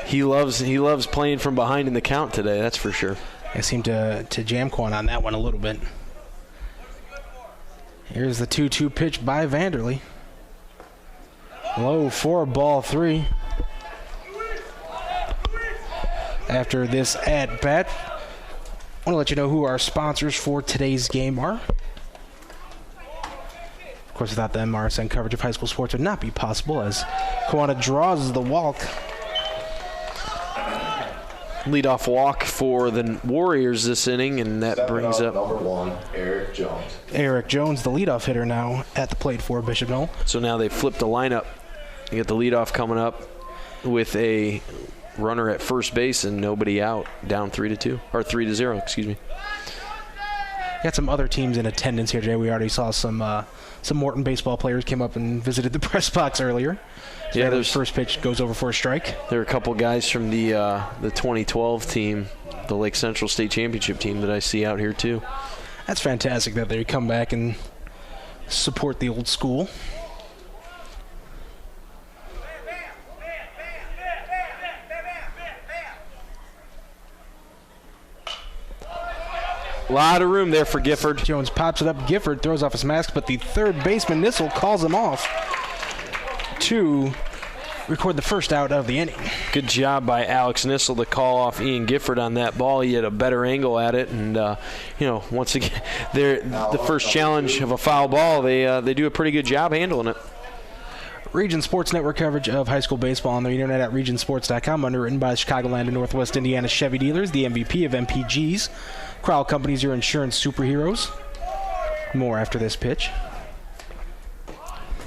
he loves playing from behind in the count today, that's for sure. I seem to jam Quan on that one a little bit. Here's the 2-2 pitch by Vanderlee. Low for ball 3. After this at-bat, I want to let you know who our sponsors for today's game are. Of course, without them, RSN coverage of high school sports would not be possible, as Kiwanis draws the walk. Leadoff walk for the Warriors this inning, and that brings up number 1, Eric Jones. Eric Jones, the leadoff hitter now at the plate for Bishop Noll. So now they flipped the lineup. You get the leadoff coming up with a runner at first base and nobody out, down 3-2 or 3-0, excuse me. Got some other teams in attendance here, Jay. We already saw some Morton baseball players came up and visited the press box earlier. So yeah, their first pitch goes over for a strike. There are a couple guys from the 2012 team, the Lake Central State Championship team, that I see out here too. That's fantastic that they come back and support the old school. A lot of room there for Gifford. Jones pops it up. Gifford throws off his mask, but the third baseman, Noll, calls him off to record the first out of the inning. Good job by Alex Noll to call off Ian Gifford on that ball. He had a better angle at it, and once again, the first challenge of a foul ball, they do a pretty good job handling it. Region Sports Network coverage of high school baseball on the internet at regionsports.com, underwritten by the Chicagoland and Northwest Indiana Chevy dealers, the MVP of MPGs. Crowell Companies, your insurance superheroes. More after this pitch.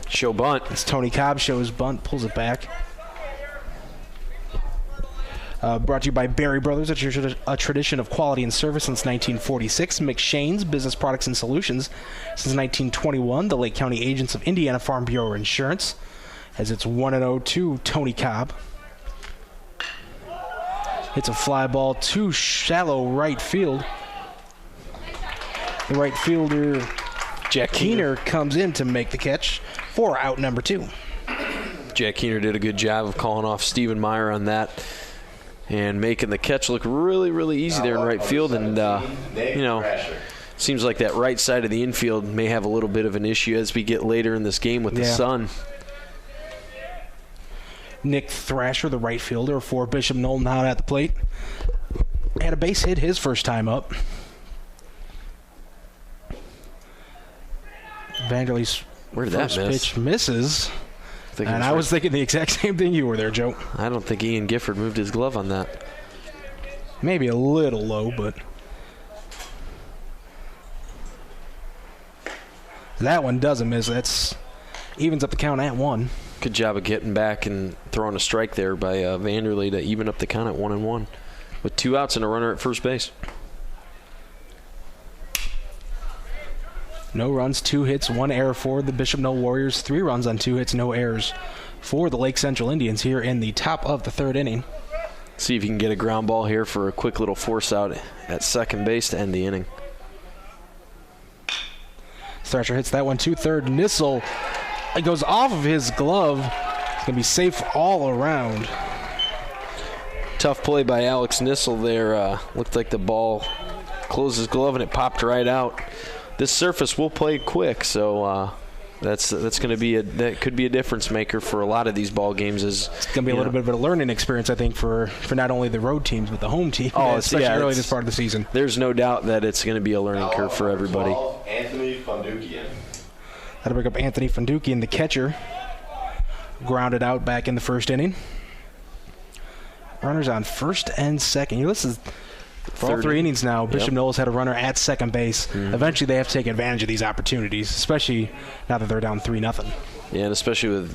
Show bunt. It's Tony Cobb shows bunt, pulls it back. Brought to you by Berry Brothers, a tradition of quality and service since 1946. McShane's Business Products and Solutions since 1921. The Lake County Agents of Indiana Farm Bureau Insurance, as it's 1-0 to Tony Cobb. Hits a fly ball to shallow right field. The right fielder, Jack Keener, comes in to make the catch for out number 2. Jack Keener did a good job of calling off Stephen Meyer on that and making the catch look really, really easy there in right field. And, seems like that right side of the infield may have a little bit of an issue as we get later in this game with the sun. Nick Thrasher, the right fielder for Bishop Noll, now at the plate. Had a base hit his first time up. Vanderlee's first pitch misses. And I was thinking the exact same thing you were there, Joe. I don't think Ian Gifford moved his glove on that. Maybe a little low, but that one doesn't miss. That's evens up the count at 1. Good job of getting back and throwing a strike there by Vanderlee to even up the count at 1-1 with 2 outs and a runner at first base. No runs, 2 hits, 1 error for the Bishop Noll Warriors. 3 runs on 2 hits, no errors for the Lake Central Indians here in the top of the 3rd inning. See if you can get a ground ball here for a quick little force out at second base to end the inning. Thrasher hits that one to third. Noll, it goes off of his glove. It's going to be safe all around. Tough play by Alex Noll there. Looked like the ball closed his glove and it popped right out. This surface will play quick, so that's going to be that could be a difference maker for a lot of these ball games. It's going to be a little bit of a learning experience, I think, for not only the road teams but the home team, especially early this part of the season. There's no doubt that it's going to be a learning curve for everybody. Anthony Fundukian. That'll bring up Anthony Fundukian, the catcher, grounded out back in the 1st inning. Runners on 1st and 2nd. This is for all 3 innings now. Bishop Noll has had a runner at second base. Mm-hmm. Eventually, they have to take advantage of these opportunities, especially now that they're down 3-0. Yeah, and especially if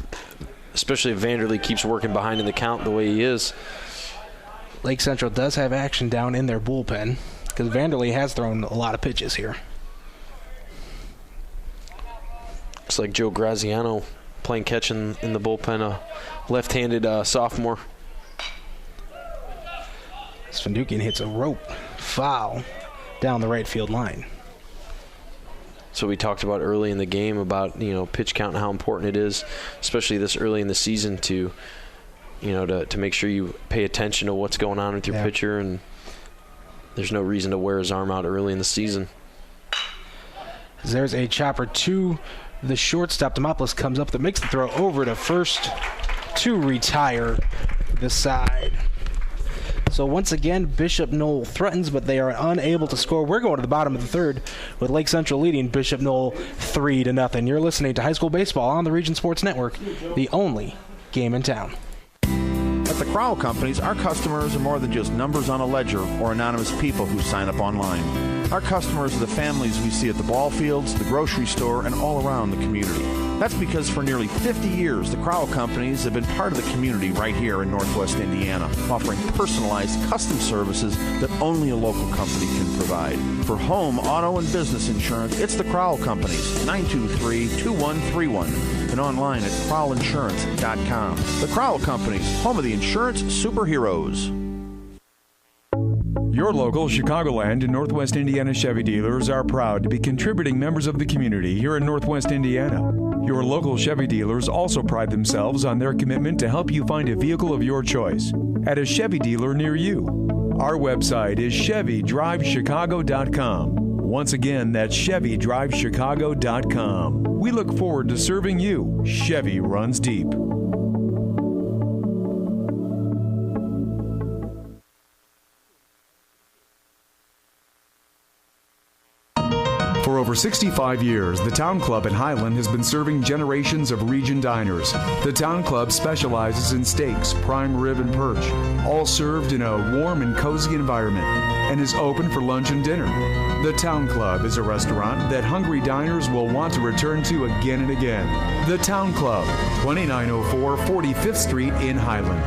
Vanderlee keeps working behind in the count the way he is. Lake Central does have action down in their bullpen because Vanderlee has thrown a lot of pitches here. Looks like Joe Graziano playing catch in the bullpen, a left-handed sophomore. Svendukian hits a rope foul down the right field line. So we talked about early in the game about, pitch count and how important it is, especially this early in the season to make sure you pay attention to what's going on with your pitcher, and there's no reason to wear his arm out early in the season. There's a chopper to the shortstop. Demopoulos comes up that makes the throw over to first to retire the side. So once again, Bishop Noll threatens, but they are unable to score. We're going to the bottom of the third with Lake Central leading Bishop Noll 3-0. You're listening to High School Baseball on the Region Sports Network, the only game in town. At the Crowell Companies, our customers are more than just numbers on a ledger or anonymous people who sign up online. Our customers are the families we see at the ball fields, the grocery store, and all around the community. That's because for nearly 50 years, the Crowell Companies have been part of the community right here in Northwest Indiana, offering personalized custom services that only a local company can provide. For home, auto, and business insurance, it's the Crowell Companies, 923-2131, and online at crowellinsurance.com. The Crowell Companies, home of the insurance superheroes. Your local Chicagoland and Northwest Indiana Chevy dealers are proud to be contributing members of the community here in Northwest Indiana. Your local Chevy dealers also pride themselves on their commitment to help you find a vehicle of your choice at a Chevy dealer near you. Our website is ChevyDriveChicago.com. Once again, that's ChevyDriveChicago.com. We look forward to serving you. Chevy runs deep. For over 65 years, the Town Club at Highland has been serving generations of region diners. The Town Club specializes in steaks, prime rib, and perch, all served in a warm and cozy environment, and is open for lunch and dinner. The Town Club is a restaurant that hungry diners will want to return to again and again. The Town Club, 2904 45th Street in Highland.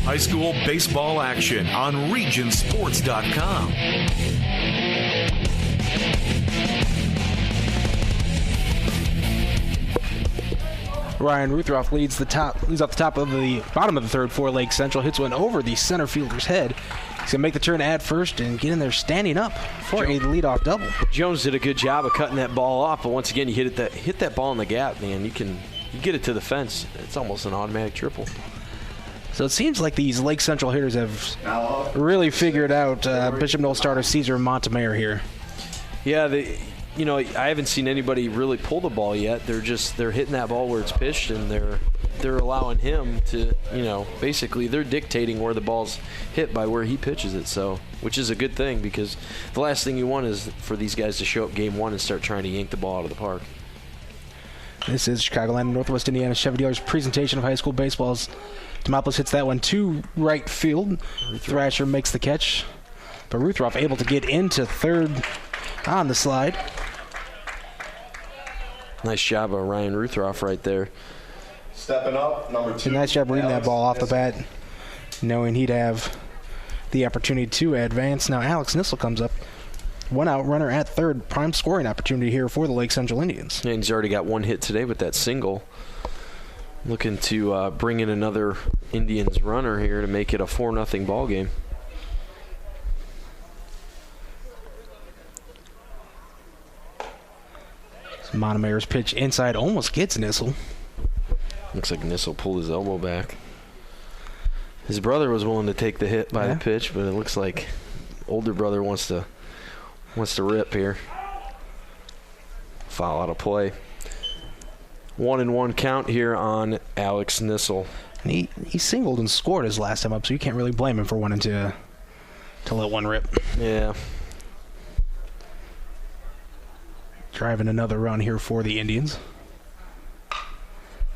High school baseball action on regionsports.com. Ryan Ruthroff leads off the top of the bottom of the third for Lake Central. Hits one over the center fielder's head. He's going to make the turn at first and get in there standing up for a leadoff double. Jones did a good job of cutting that ball off, but once again, you hit that ball in the gap, man. You get it to the fence. It's almost an automatic triple. So it seems like these Lake Central hitters have really figured out Bishop Noll starter Cesar Montemayor here. Yeah, I haven't seen anybody really pull the ball yet. They're hitting that ball where it's pitched, and they're allowing him to, basically they're dictating where the ball's hit by where he pitches it. So, which is a good thing, because the last thing you want is for these guys to show up game one and start trying to yank the ball out of the park. This is Chicagoland and Northwest Indiana Chevy Dealers presentation of high school baseballs. Demopoulos hits that one to right field. Thrasher makes the catch, but Ruthroff able to get into third on the slide. Nice job of Ryan Ruthroff right there. Stepping up, number 2. Nice job reading that ball off the bat, knowing he'd have the opportunity to advance. Now Alex Nissel comes up. One out runner at third. Prime scoring opportunity here for the Lake Central Indians. And he's already got one hit today with that single. Looking to bring in another Indians runner here to make it a 4-0 ball game. Montemayor's pitch inside almost gets Nissel. Looks like Nissel pulled his elbow back. His brother was willing to take the hit by the pitch, but it looks like older brother wants to rip here. Foul out of play. 1-1 count here on Alex Nissel. And he singled and scored his last time up, so you can't really blame him for wanting to let one rip. Yeah. Driving another run here for the Indians.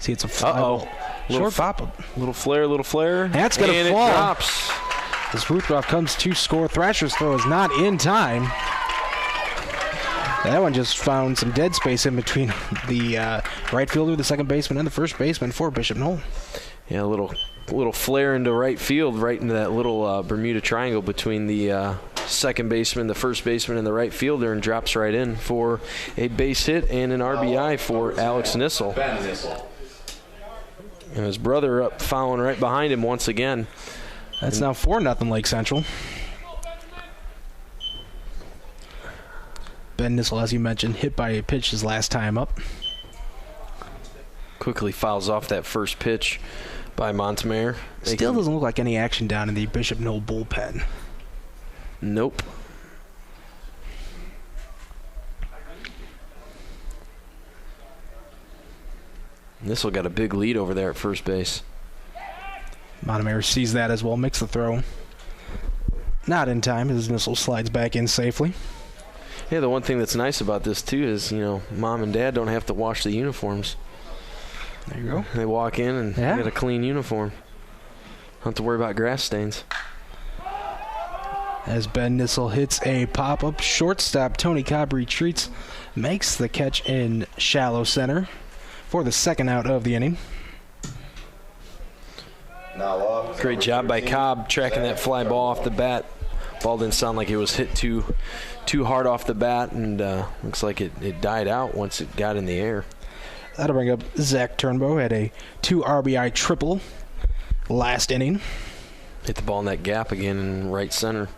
See, it's a short pop. Little flare. That's going to fall. It drops. As Ruthroff comes to score. Thrasher's throw is not in time. That one just found some dead space in between the right fielder, the second baseman, and the first baseman for Bishop Noll. Yeah, a little little flare into right field, right into that little Bermuda Triangle between the second baseman, the first baseman, and the right fielder, and drops right in for a base hit and an RBI for Alex Noll. And his brother up following right behind him once again. That's now 4-0 Lake Central. Ben Noll, as you mentioned, hit by a pitch his last time up. Quickly fouls off that first pitch by Montemayor. Still doesn't look like any action down in the Bishop Noll bullpen. Nope. Noll got a big lead over there at first base. Montemayor sees that as well, makes the throw. Not in time as Noll slides back in safely. Yeah, the one thing that's nice about this, too, is, Mom and Dad don't have to wash the uniforms. There you go. They walk in and they get a clean uniform. Don't have to worry about grass stains. As Ben Noll hits a pop-up, shortstop Tony Cobb retreats, makes the catch in shallow center for the second out of the inning. Now up. Great job by Cobb tracking that fly ball off the bat. Ball didn't sound like it was hit too hard off the bat, and looks like it died out once it got in the air. That'll bring up Zach Turnbow. Had a 2 RBI triple last inning. Hit the ball in that gap again in right center.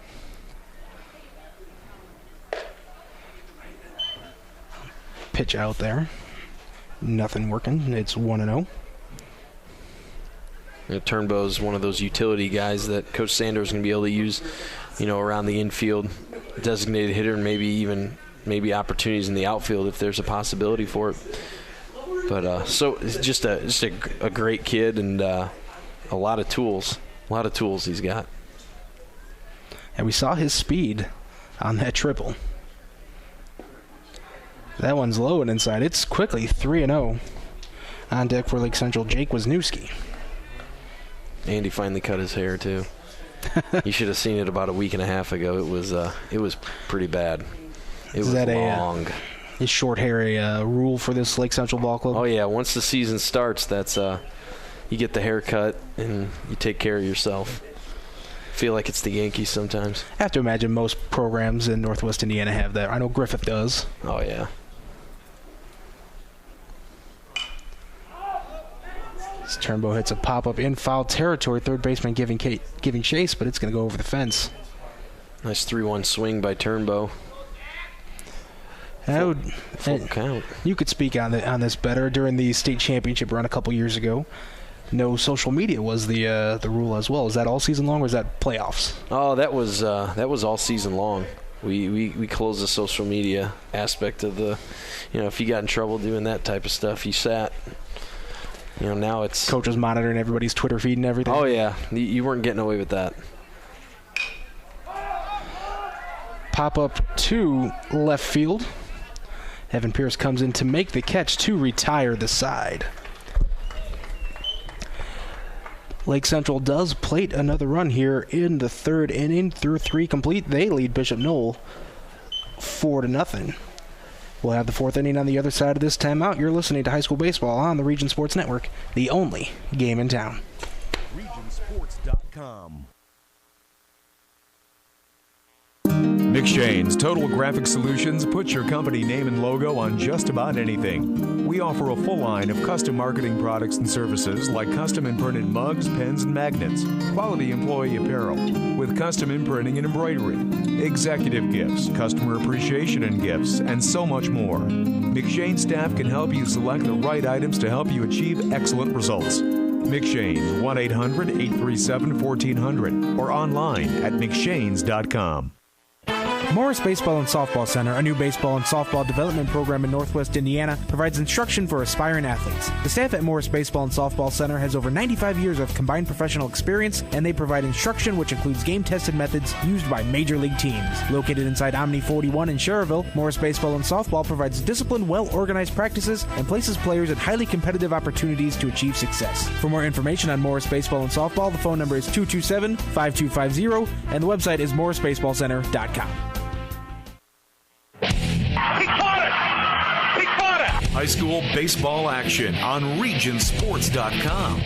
Pitch out there. Nothing working. It's 1-0. Turnbow's one of those utility guys that Coach Sanders is going to be able to use, around the infield, designated hitter, and maybe opportunities in the outfield if there's a possibility for it. But so it's just a great kid and a lot of tools. A lot of tools he's got. And we saw his speed on that triple. That one's low and inside. It's quickly 3-0. On deck for Lake Central, Jake Wisniewski. And he finally cut his hair too. You should have seen it about a week and a half ago. It was pretty bad. It was long. Is short hair a rule for this Lake Central ball club? Oh yeah, once the season starts, that's you get the haircut and you take care of yourself. Feel like it's the Yankees sometimes. I have to imagine most programs in Northwest Indiana have that. I know Griffith does. Oh yeah. As Turnbow hits a pop-up in foul territory. Third baseman giving chase, but it's going to go over the fence. Nice 3-1 swing by Turnbow. Full count. You could speak on this better. During the state championship run a couple years ago, no social media was the rule as well. Is that all season long, or is that playoffs? Oh, that was all season long. We closed the social media aspect of the, if you got in trouble doing that type of stuff, you sat. Now it's coaches monitoring everybody's Twitter feed and everything. Oh yeah, you weren't getting away with that. Pop up to left field. Evan Pierce comes in to make the catch to retire the side. Lake Central does plate another run here in the third inning through 3 complete. They lead Bishop Noll 4-0. We'll have the fourth inning on the other side of this timeout. You're listening to High School Baseball on the Region Sports Network, the only game in town. RegionSports.com. McShane's Total Graphic Solutions puts your company name and logo on just about anything. We offer a full line of custom marketing products and services like custom imprinted mugs, pens, and magnets, quality employee apparel, with custom imprinting and embroidery, executive gifts, customer appreciation and gifts, and so much more. McShane staff can help you select the right items to help you achieve excellent results. McShane's 1-800-837-1400 or online at McShanes.com. Morris Baseball and Softball Center, a new baseball and softball development program in Northwest Indiana, provides instruction for aspiring athletes. The staff at Morris Baseball and Softball Center has over 95 years of combined professional experience, and they provide instruction which includes game-tested methods used by major league teams. Located inside Omni 41 in Schererville, Morris Baseball and Softball provides disciplined, well-organized practices and places players in highly competitive opportunities to achieve success. For more information on Morris Baseball and Softball, the phone number is 227-5250, and the website is morrisbaseballcenter.com. High school baseball action on RegionSports.com.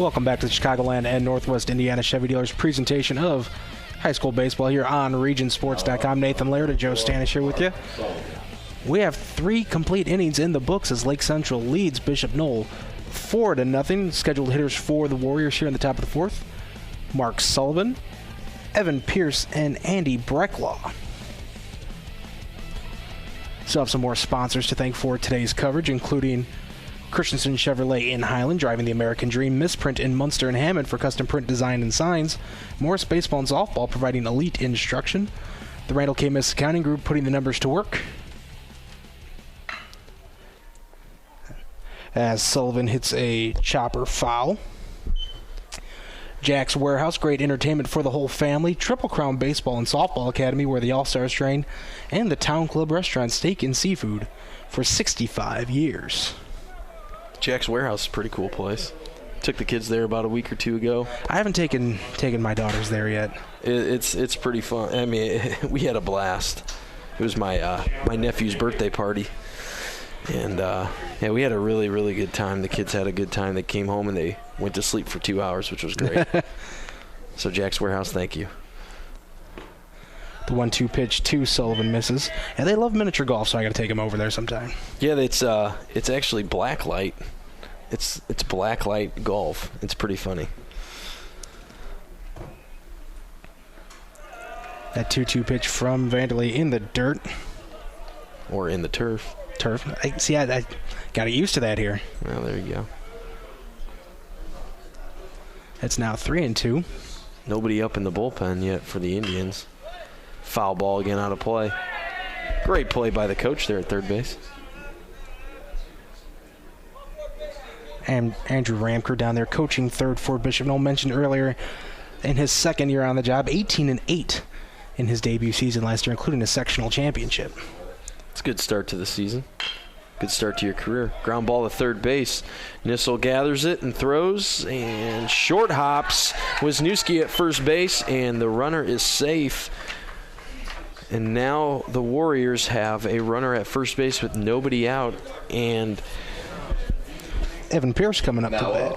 Welcome back to the Chicagoland and Northwest Indiana Chevy Dealers presentation of high school baseball here on regionsports.com. Nathan Laird and Joe Stanish here with you. We have 3 complete innings in the books as Lake Central leads Bishop Noll 4-0. Scheduled hitters for the Warriors here in the top of the 4th: Mark Sullivan, Evan Pierce, and Andy Brecklaw. Still have some more sponsors to thank for today's coverage, including Christensen Chevrolet in Highland, driving the American Dream; Misprint in Munster and Hammond for custom print design and signs; Morris Baseball and Softball, providing elite instruction; the Randall K. Miss Accounting Group, putting the numbers to work. As Sullivan hits a chopper foul. Jack's Warehouse, great entertainment for the whole family; Triple Crown Baseball and Softball Academy, where the All-Stars train; and the Town Club Restaurant, steak and seafood for 65 years. Jack's Warehouse is a pretty cool place. Took the kids there about a week or 2 ago. I haven't taken my daughters there yet. It's pretty fun. I mean, we had a blast. It was my nephew's birthday party, and yeah, we had a really, really good time. The kids had a good time. They came home and they went to sleep for 2 hours, which was great. So Jack's Warehouse, thank you. The 1-2 pitch to Sullivan misses. And they love miniature golf, so I got to take them over there sometime. Yeah, it's actually black light. It's black light golf. It's pretty funny. That 2-2 pitch from Vanderlei in the dirt. Or in the turf. I got to get used to that here. Well, there you go. It's now 3-2. Nobody up in the bullpen yet for the Indians. Foul ball again out of play. Great play by the coach there at third base. And Andrew Ramker down there coaching third for Bishop Noll. Mentioned earlier, in his second year on the job, 18-8 in his debut season last year, including a sectional championship. It's a good start to the season. Good start to your career. Ground ball to third base. Nissel gathers it and throws, and short hops Wisniewski at first base, and the runner is safe. And now the Warriors have a runner at first base with nobody out, and Evan Pierce coming up to bat.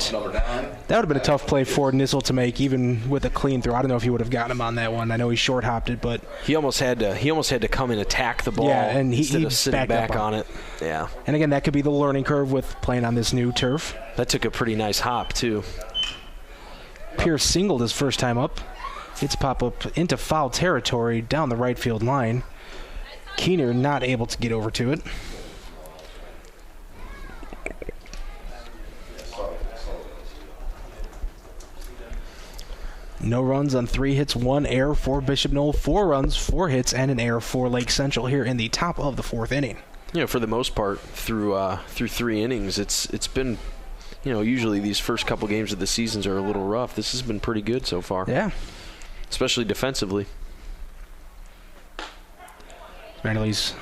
That would have been a tough play for Nissel to make, even with a clean throw. I don't know if he would have gotten him on that one. I know he short hopped it, but he almost had to come and attack the ball, and instead of sitting back on it. Yeah. And again, that could be the learning curve with playing on this new turf. That took a pretty nice hop too. Pierce singled his first time up. It's pop up into foul territory down the right field line. Keener not able to get over to it. No runs on 3 hits, 1 error for Bishop Noll. 4 runs, 4 hits, and an error for Lake Central here in the top of the 4th inning. You know, for the most part, through 3 innings, it's been, you know, usually these first couple games of the seasons are a little rough. This has been pretty good so far. Yeah. Especially defensively. Vanderlei's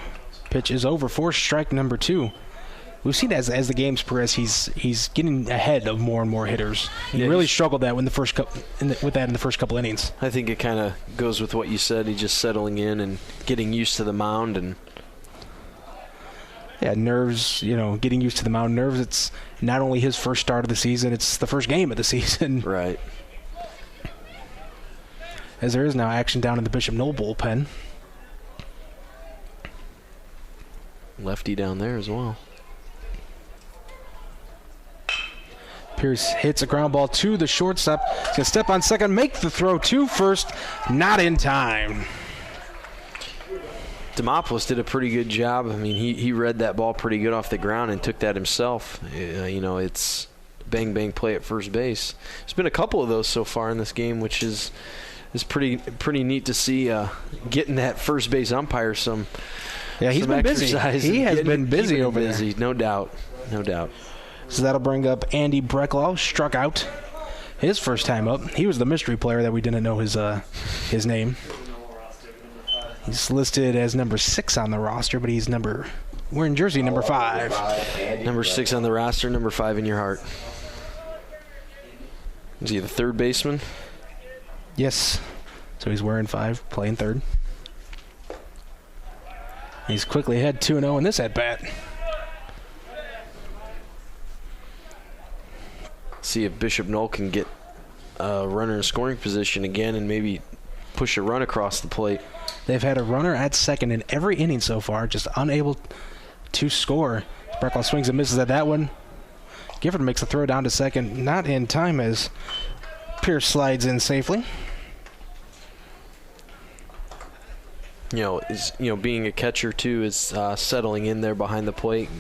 pitch is over for strike number 2. We've seen as the games progress, he's getting ahead of more and more hitters. He really struggled that in the first couple innings. I think it kind of goes with what you said. He's just settling in and getting used to the mound, and nerves. You know, getting used to the mound. Nerves. It's not only his first start of the season; it's the first game of the season. Right. As there is now action down in the Bishop Noll bullpen. Lefty down there as well. Pierce hits a ground ball to the shortstop. He's going to step on second, make the throw to first. Not in time. Demopoulos did a pretty good job. I mean, he read that ball pretty good off the ground and took that himself. You know, it's bang play at first base. There's been a couple of those so far in this game, which is pretty neat to see. Getting that first base umpire some. Yeah, he's been busy. He has been busy over there. No doubt. So that'll bring up Andy Brecklaw, struck out his first time up. He was the mystery player that we didn't know his name. He's listed as number 6 on the roster, but he's wearing jersey number 5. Number 6 on the roster, number 5 in your heart. Is he the third baseman? Yes. So he's wearing 5, playing third. He's quickly ahead 2-0 in this at-bat. see if Bishop Noll can get a runner in scoring position again and maybe push a run across the plate. They've had a runner at second in every inning so far, just unable to score. Brecklaw swings and misses at that one. Gifford makes a throw down to second, not in time as Pierce slides in safely. Being a catcher too is settling in there behind the plate,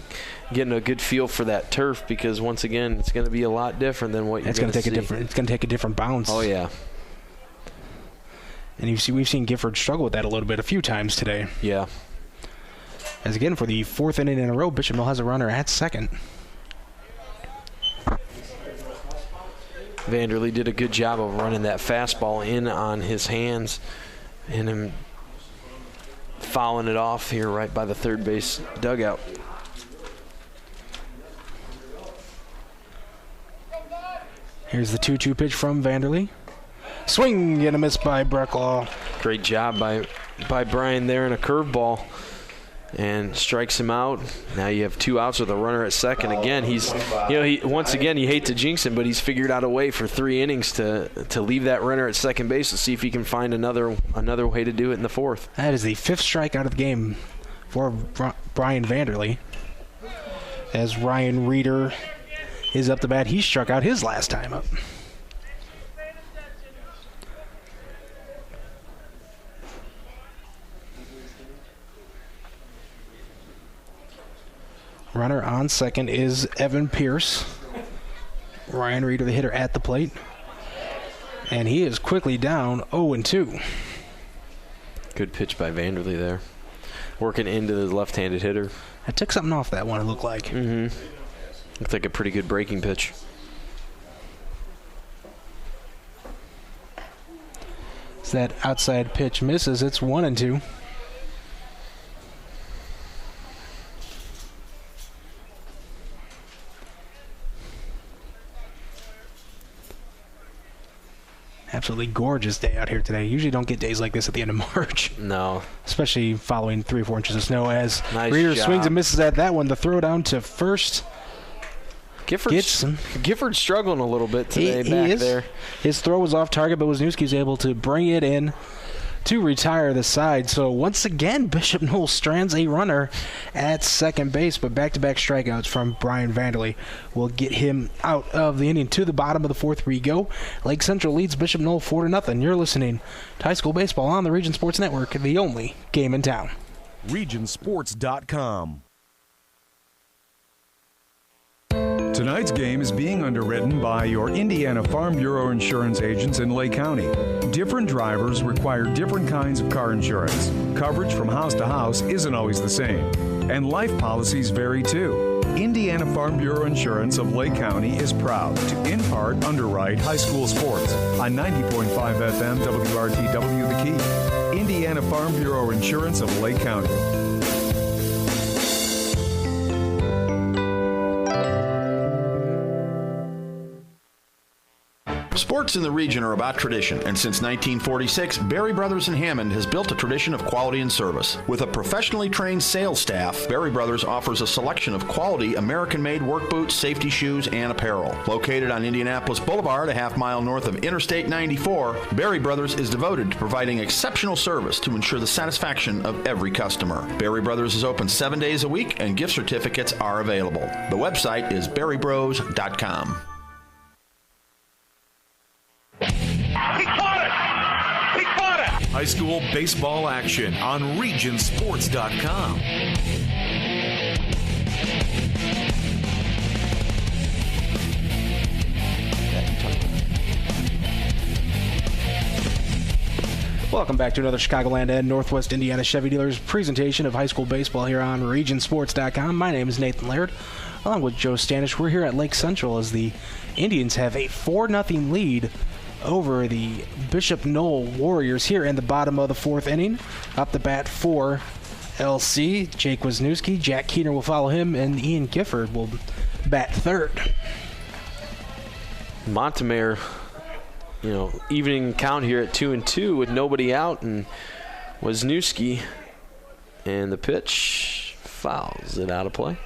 getting a good feel for that turf, because once again it's going to be a lot different than what you're going to see. It's going to take a different bounce. Oh yeah. And we've seen Gifford struggle with that a little bit a few times today. Yeah. As again, for the 4th inning in a row, Bishop Noll has a runner at second. Vanderlee did a good job of running that fastball in on his hands and him fouling it off here right by the third base dugout. Here's the 2-2 pitch from Vanderlee. Swing and a miss by Brecklaw. Great job by Brian there in a curveball, and strikes him out. Now you have 2 outs with a runner at second. Again, he hate to jinx him, but he's figured out a way for 3 innings to leave that runner at second base and see if he can find another way to do it in the 4th. That is the 5th strikeout of the game for Brian Vanderlee. As Ryan Reeder is up the bat, he struck out his last time up. Runner on second is Evan Pierce. Ryan Reeder, the hitter, at the plate. And he is quickly down 0-2. Good pitch by Vanderlee there. Working into the left-handed hitter. I took something off that one, it looked like. Mm-hmm. Looked like a pretty good breaking pitch. As that outside pitch misses, it's 1-2. Absolutely gorgeous day out here today. Usually don't get days like this at the end of March. No. Especially following 3 or 4 inches of snow. As nice Reeder job. Swings and misses at that one. The throw down to first. Gifford's struggling a little bit today back there. His throw was off target, but Wisniewski was able to bring it in to retire the side. So once again, Bishop Noll strands a runner at second base, but back-to-back strikeouts from Brian Vanderlee will get him out of the inning. To the bottom of the 4th we go. Lake Central leads Bishop Noll 4-0. You're listening to High School Baseball on the Region Sports Network, the only game in town. Regionsports.com. Tonight's game is being underwritten by your Indiana Farm Bureau insurance agents in Lake County. Different drivers require different kinds of car insurance. Coverage from house to house isn't always the same, and life policies vary too. Indiana Farm Bureau Insurance of Lake County is proud to in part underwrite high school sports on 90.5 FM WRTW The Key. Indiana Farm Bureau Insurance of Lake County. Sports in the region are about tradition, and since 1946, Berry Brothers in Hammond has built a tradition of quality and service. With a professionally trained sales staff, Berry Brothers offers a selection of quality American-made work boots, safety shoes, and apparel. Located on Indianapolis Boulevard, a half-mile north of Interstate 94, Berry Brothers is devoted to providing exceptional service to ensure the satisfaction of every customer. Berry Brothers is open 7 days a week, and gift certificates are available. The website is berrybros.com. High school baseball action on regionsports.com. Welcome back to another Chicagoland and Northwest Indiana Chevy Dealers presentation of high school baseball here on regionsports.com. My name is Nathan Laird, along with Joe Stanish. We're here at Lake Central as the Indians have a 4-0 lead over the Bishop Noll Warriors here in the bottom of the 4th inning. Up the bat for LC, Jake Wisniewski. Jack Keener will follow him, and Ian Gifford will bat third. Montemare, evening count here at 2-2 with nobody out, and Wisniewski, and the pitch fouls it out of play.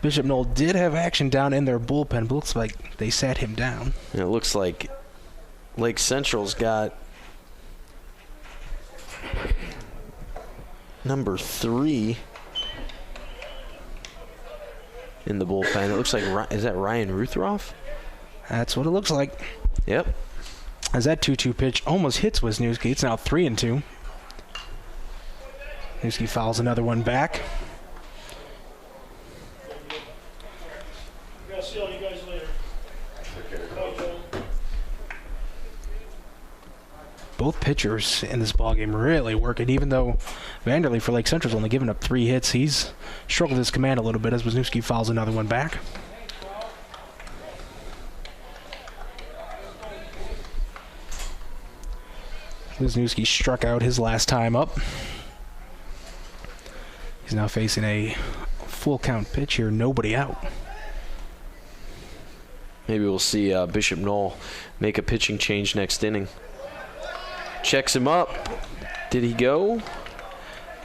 Bishop Noll did have action down in their bullpen, but looks like they sat him down. And it looks like Lake Central's got number 3 in the bullpen. It looks like, is that Ryan Ruthroff? That's what it looks like. Yep. As that 2-2 pitch almost hits Wisniewski. It's now 3-2. Wisniewski fouls another one back. See all you guys later. Both pitchers in this ballgame really working, even though Vanderlee for Lake Central's only given up 3 hits. He's struggled his command a little bit as Wisniewski fouls another one back. Wisniewski struck out his last time up. He's now facing a full count pitch here, nobody out. Maybe we'll see Bishop Noll make a pitching change next inning. Checks him up. Did he go?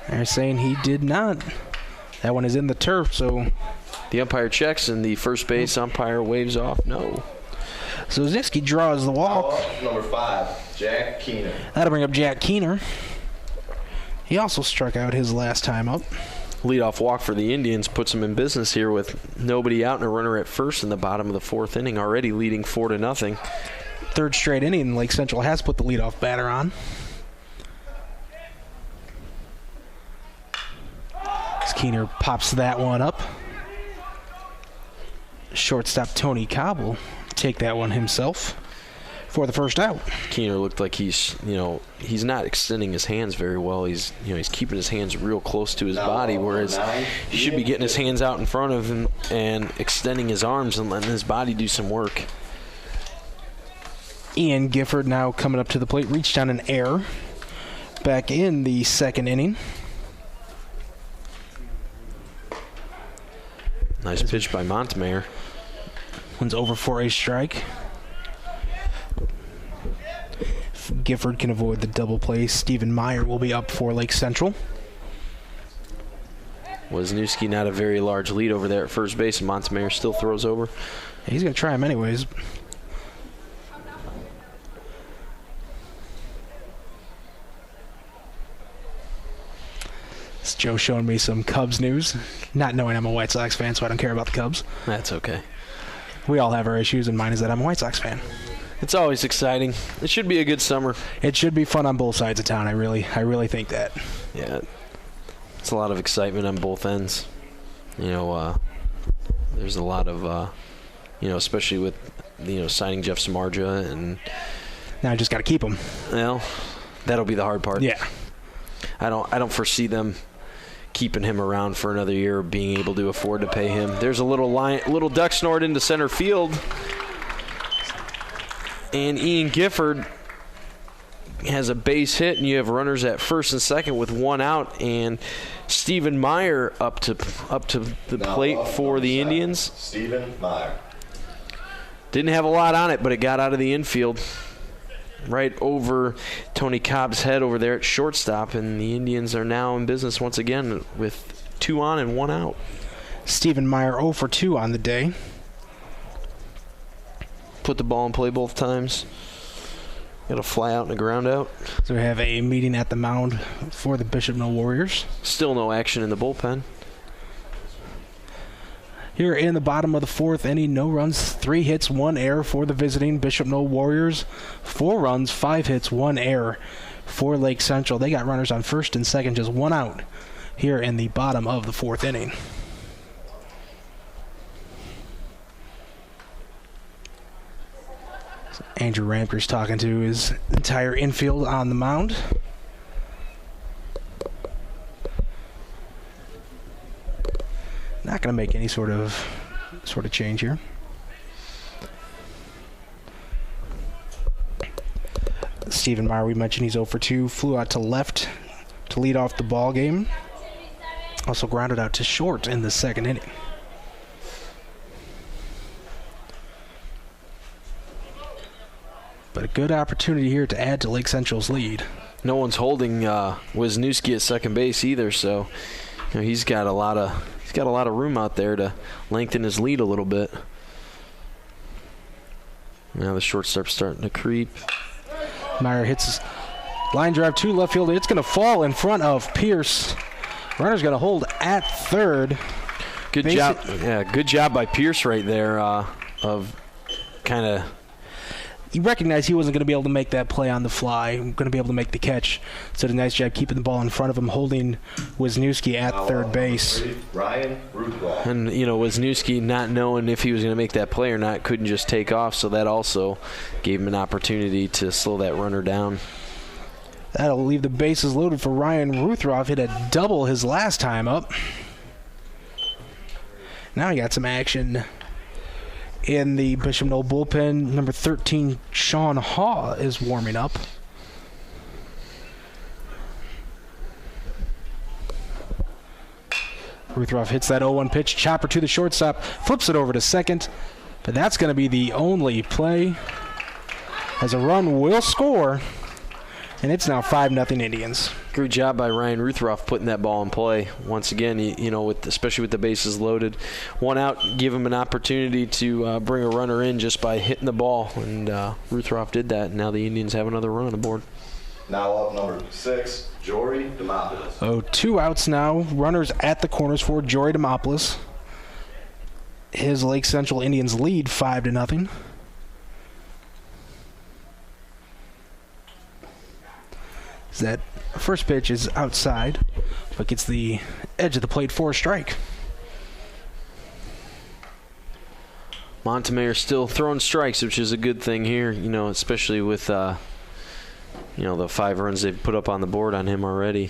They're saying he did not. That one is in the turf, so... The umpire checks, and the first base umpire waves off. No. So Wisniewski draws the walk. Number 5, Jack Keener. That'll bring up Jack Keener. He also struck out his last time up. Leadoff walk for the Indians puts them in business here with nobody out and a runner at first in the bottom of the 4th inning, already leading 4-0. Third straight inning, Lake Central has put the leadoff batter on. Keener pops that one up. Shortstop Tony Cobb will take that one himself for the first out. Keener looked like he's not extending his hands very well. He's keeping his hands real close to his body, whereas he should be getting his hands out in front of him and extending his arms and letting his body do some work. Ian Gifford now coming up to the plate, reached on an error back in the 2nd inning. Nice pitch by Montemayor. One's over for a strike. If Gifford can avoid the double play, Stephen Meyer will be up for Lake Central. Wisniewski not a very large lead over there at first base, and Montemayor still throws over. He's going to try him anyways. It's Joe showing me some Cubs news. Not knowing I'm a White Sox fan, so I don't care about the Cubs. That's okay. We all have our issues, and mine is that I'm a White Sox fan. It's always exciting. It should be a good summer. It should be fun on both sides of town. I really think that. Yeah. It's a lot of excitement on both ends. There's a lot of, especially with, signing Jeff Samardzija, and now I just got to keep him. Well, that'll be the hard part. Yeah. I don't foresee them keeping him around for another year, being able to afford to pay him. There's a little duck snort into center field, and Ian Gifford has a base hit, and you have runners at first and second with one out, and Stephen Meyer up to the plate for the Indians. Stephen Meyer. Didn't have a lot on it, but it got out of the infield, right over Tony Cobb's head over there at shortstop, and the Indians are now in business once again with 2 on and 1 out. Stephen Meyer 0 for 2 on the day. Put the ball in play both times. Got a fly out and a ground out. So we have a meeting at the mound for the Bishop Noll Warriors. Still no action in the bullpen. Here in the bottom of the 4th inning, no runs, 3 hits, 1 error for the visiting Bishop Noll Warriors. 4 runs, 5 hits, 1 error for Lake Central. They got runners on first and second, just 1 out here in the bottom of the 4th inning. Andrew Ramker's talking to his entire infield on the mound. Not going to make any sort of change here. Stephen Meyer, we mentioned he's 0 for 2. Flew out to left to lead off the ball game. Also grounded out to short in the 2nd inning. But a good opportunity here to add to Lake Central's lead. No one's holding Wisniewski at second base either, so he's got a lot of room out there to lengthen his lead a little bit. Now the shortstop's starting to creep. Meyer hits his line drive to left field. It's going to fall in front of Pierce. Runner's going to hold at third. Good job. Yeah, good job by Pierce right there of kind of. He recognized he wasn't going to be able to make that play on the fly, going to be able to make the catch. So, a nice job keeping the ball in front of him, holding Wisniewski at third base. Ryan Ruthwell. And, Wisniewski, not knowing if he was going to make that play or not, couldn't just take off. So that also gave him an opportunity to slow that runner down. That'll leave the bases loaded for Ryan Ruthroff. Hit a double his last time up. Now he got some action in the Bishop Noll bullpen. Number 13, Sean Haw, is warming up. Ruthroff hits that 0-1 pitch. Chopper to the shortstop. Flips it over to second. But that's going to be the only play, as a run will score. And it's now 5-0 Indians. Good job by Ryan Ruthroff putting that ball in play. Once again, especially with the bases loaded. One out, give him an opportunity to bring a runner in just by hitting the ball. And Ruthroff did that. And now the Indians have another run on the board. Now up number 6, Jory Demopoulos. Oh, 2 outs now. Runners at the corners for Jory Demopoulos. His Lake Central Indians lead 5-0. That first pitch is outside, but gets the edge of the plate for a strike. Montemayor still throwing strikes, which is a good thing here, especially with the 5 runs they've put up on the board on him already.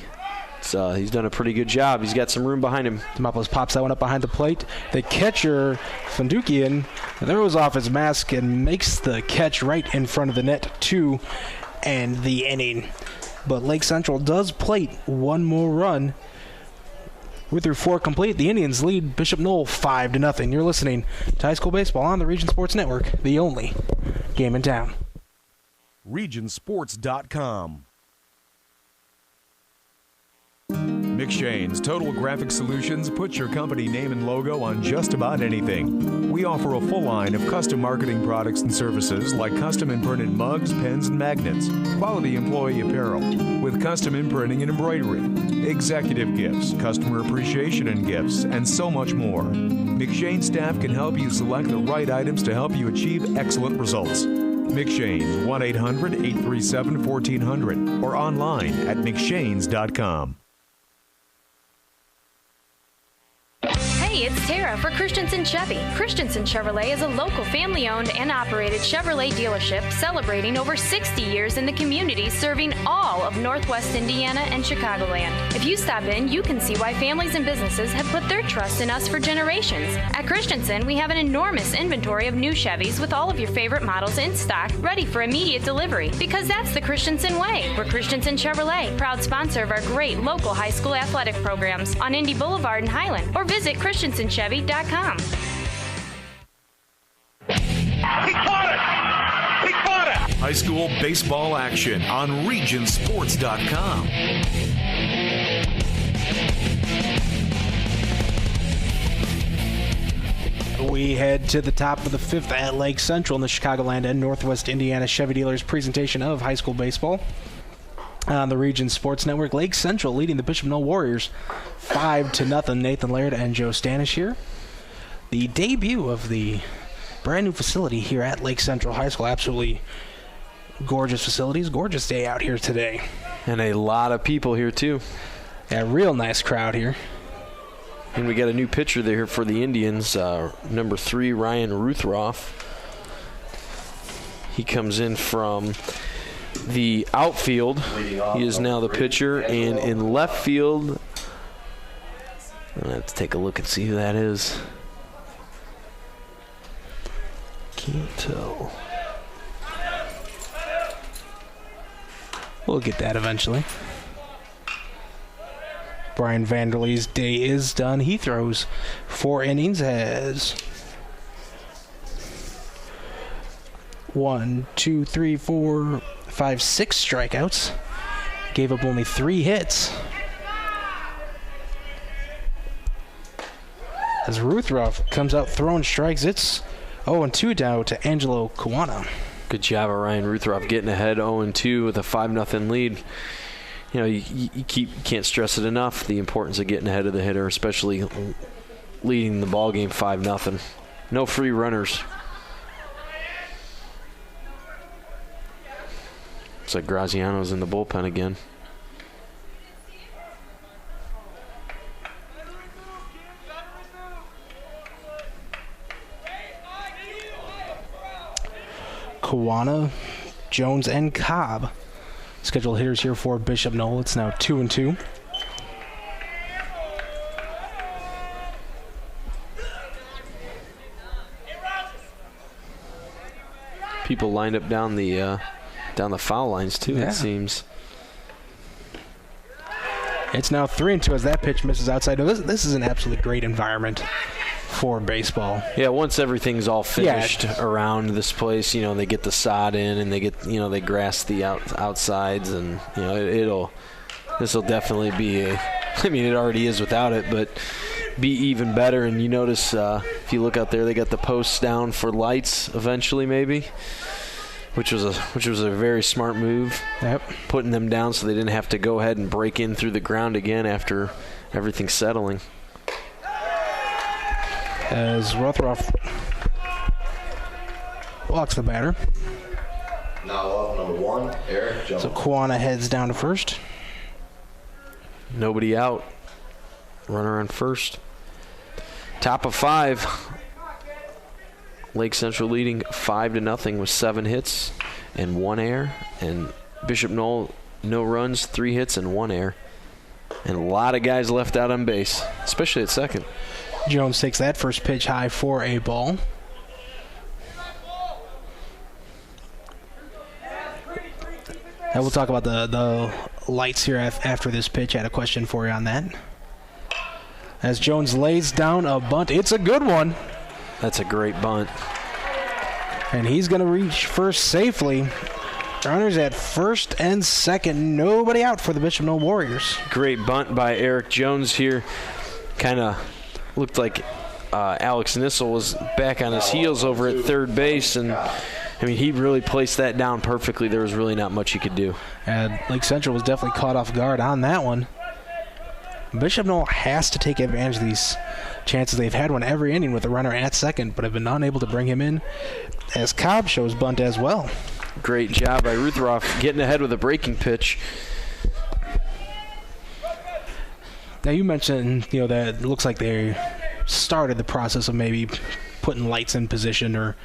He's done a pretty good job. He's got some room behind him. Demopoulos pops that one up behind the plate. The catcher, Fundukian, throws off his mask and makes the catch right in front of the net to end the inning. But Lake Central does plate one more run. We're through 4 complete. The Indians lead Bishop Noll 5-0. You're listening to high school baseball on the Region Sports Network, the only game in town. Regionsports.com. McShane's Total Graphic Solutions puts your company name and logo on just about anything. We offer a full line of custom marketing products and services like custom imprinted mugs, pens, and magnets, quality employee apparel, with custom imprinting and embroidery, executive gifts, customer appreciation and gifts, and so much more. McShane staff can help you select the right items to help you achieve excellent results. McShane's 1-800-837-1400 or online at McShanes.com. Hey, it's Tara for Christensen Chevy. Christensen Chevrolet is a local family-owned and operated Chevrolet dealership celebrating over 60 years in the community, serving all of Northwest Indiana and Chicagoland. If you stop in, you can see why families and businesses have put their trust in us for generations. At Christensen, we have an enormous inventory of new Chevys with all of your favorite models in stock, ready for immediate delivery, because that's the Christensen way. We're Christensen Chevrolet, proud sponsor of our great local high school athletic programs on Indy Boulevard in Highland, or visit christensenchevy.com. He caught it! He caught it! High school baseball action on Regionsports.com. We head to the top of the 5th at Lake Central in the Chicagoland and Northwest Indiana Chevy Dealers presentation of high school baseball on the Region Sports Network. Lake Central leading the Bishop Noll Warriors 5-0. Nathan Laird and Joe Stanish here. The debut of the brand new facility here at Lake Central High School. Absolutely gorgeous facilities. Gorgeous day out here today. And a lot of people here too. Yeah, real nice crowd here. And we got a new pitcher there for the Indians, number 3, Ryan Ruthroff. He comes in from the outfield. He is now the pitcher. And in left field, let's take a look and see who that is. Can't tell. We'll get that eventually. Brian Vanderlee's day is done. He throws 4 innings, has 1, 2, 3, 4, 5, 6 strikeouts. Gave up only 3 hits. As Ruthroff comes out throwing strikes, it's 0-2 now to Angelo Kawana. Good job of Ryan Ruthroff getting ahead 0-2 with a 5-0 lead. You know, you can't stress it enough, the importance of getting ahead of the hitter, especially leading the ball game 5-0. No free runners. Looks like Graziano's in the bullpen again. Kawana, Jones, and Cobb. Scheduled hitters here for Bishop Noll. It's now 2-2. People lined up down the foul lines too. Yeah. It seems. It's now 3-2 as that pitch misses outside. This is an absolutely great environment for baseball. Yeah, once everything's all finished around this place, you know, they get the sod in and they get, you know, they grass the outsides, and you know this will definitely be I mean, it already is without it, but be even better. And you notice if you look out there, they got the posts down for lights eventually, maybe, which was a very smart move. Yep. Putting them down so they didn't have to go ahead and break in through the ground again after everything settling. As Ruthroff walks the batter. Now up, number 1, Eric Jones. So Kawana heads down to first. Nobody out. Runner on first. Top of 5. Lake Central leading 5-0 with 7 hits and 1 error. And Bishop Noll, no runs, 3 hits and 1 error. And a lot of guys left out on base, especially at second. Jones takes that first pitch high for a ball. And we'll talk about the lights here after this pitch. I had a question for you on that. As Jones lays down a bunt. It's a good one. That's a great bunt. And he's going to reach first safely. Runners at first and second. Nobody out for the Bishop Noll Warriors. Great bunt by Eric Jones here. Kind of looked like Alex Nissel was back on his heels over at third base, and I mean, he really placed that down perfectly. There was really not much he could do. And Lake Central was definitely caught off guard on that one. Bishop Noll has to take advantage of these chances. They've had one every inning with a runner at second, but have been unable to bring him in, as Cobb shows bunt as well. Great job by Ruthroff getting ahead with a breaking pitch. Now you mentioned, that it looks like they started the process of maybe putting lights in position, or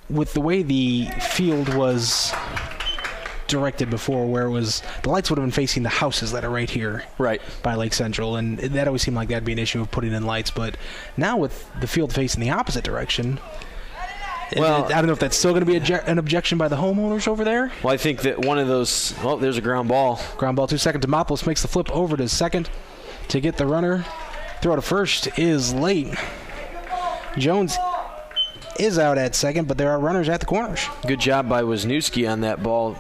with the way the field was directed before, where it was the lights would have been facing the houses that are right here, right by Lake Central, and that always seemed like that'd be an issue of putting in lights. But now with the field facing the opposite direction, well, I don't know if that's still going to be an objection by the homeowners over there. Well, I think that one of those, there's a ground ball. Ground ball to second. Demopoulos makes the flip over to second to get the runner. Throw to first is late. Jones is out at second, but there are runners at the corners. Good job by Wisniewski on that ball,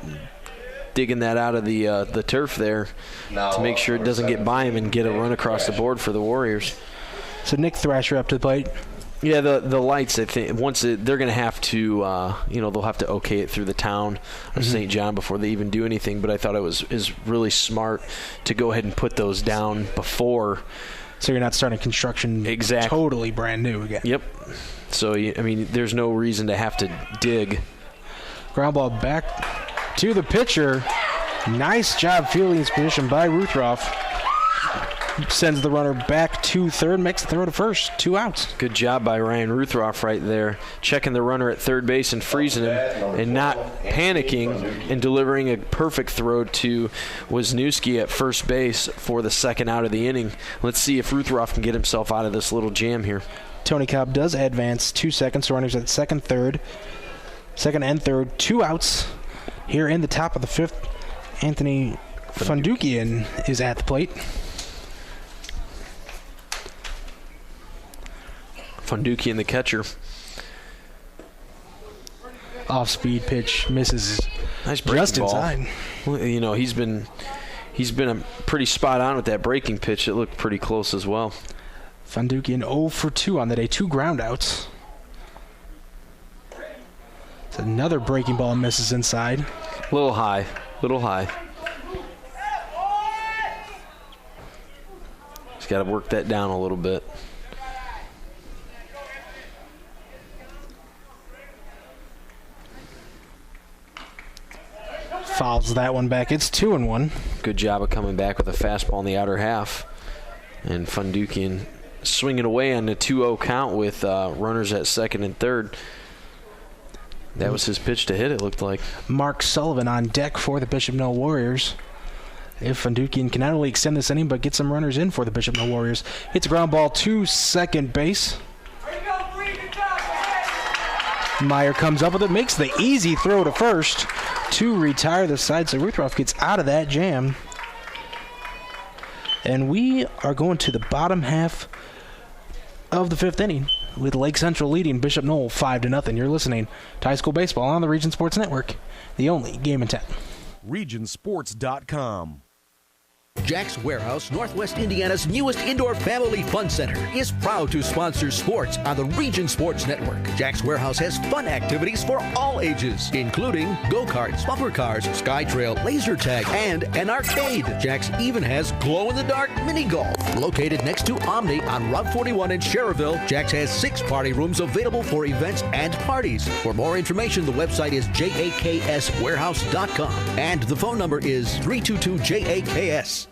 digging that out of the turf there to make sure it doesn't get by him and get a run across the board for the Warriors. So Nick Thrasher up to the plate. Yeah, the lights, I think, they're going to have to, they'll have to okay it through the town of St. John before they even do anything. But I thought it is really smart to go ahead and put those down before. So you're not starting construction totally brand new again. Yep. So, there's no reason to have to dig. Ground ball back to the pitcher. Nice job fielding his position by Ruthroff. Sends the runner back to third, makes the throw to first. 2 outs. Good job by Ryan Ruthroff right there, checking the runner at third base and freezing him and not panicking and delivering a perfect throw to Wisniewski at first base for the second out of the inning. Let's see if Ruthroff can get himself out of this little jam here. Tony Cobb does advance 2 seconds. Runners at second and third. 2 outs here in the top of the fifth. Anthony Fundukian is at the plate. Fundukian, the catcher. Off-speed pitch misses. Nice breaking just ball. Inside. Well, he's been pretty spot on with that breaking pitch. It looked pretty close as well. Fundukian 0 for 2 on the day, 2 groundouts. It's another breaking ball, misses inside. Little high. He's got to work that down a little bit. Fouls that one back. It's 2-1. Good job of coming back with a fastball in the outer half. And Fundukian swinging away on the 2-0 count with runners at second and third. That was his pitch to hit, it looked like. Mark Sullivan on deck for the Bishop Noll Warriors. If Fundukian can not only extend this inning but get some runners in for the Bishop Noll Warriors. Hits a ground ball to second base. Meyer comes up with it, makes the easy throw to first to retire the side. So Ruthroff gets out of that jam. And we are going to the bottom half of the 5th inning with Lake Central leading Bishop Noll 5-0. You're listening to High School Baseball on the Region Sports Network, the only game in town. Regionsports.com. Jack's Warehouse, Northwest Indiana's newest indoor family fun center, is proud to sponsor sports on the Region Sports Network. Jack's Warehouse has fun activities for all ages, including go-karts, bumper cars, SkyTrail, laser tag, and an arcade. Jack's even has glow-in-the-dark mini-golf. Located next to Omni on Route 41 in Schererville, Jack's has 6 party rooms available for events and parties. For more information, the website is jakswarehouse.com, and the phone number is 322-JAKS.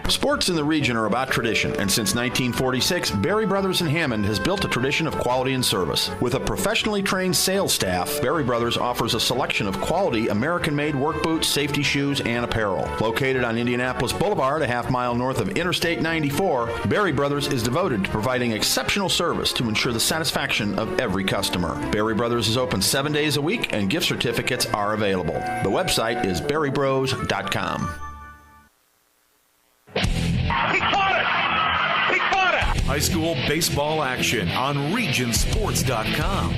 Sports in the region are about tradition, and since 1946, Berry Brothers in Hammond has built a tradition of quality and service. With a professionally trained sales staff, Berry Brothers offers a selection of quality American-made work boots, safety shoes, and apparel. Located on Indianapolis Boulevard, a half-mile north of Interstate 94, Berry Brothers is devoted to providing exceptional service to ensure the satisfaction of every customer. Berry Brothers is open 7 days a week, and gift certificates are available. The website is berrybros.com. He caught it! He caught it! High school baseball action on Regionsports.com.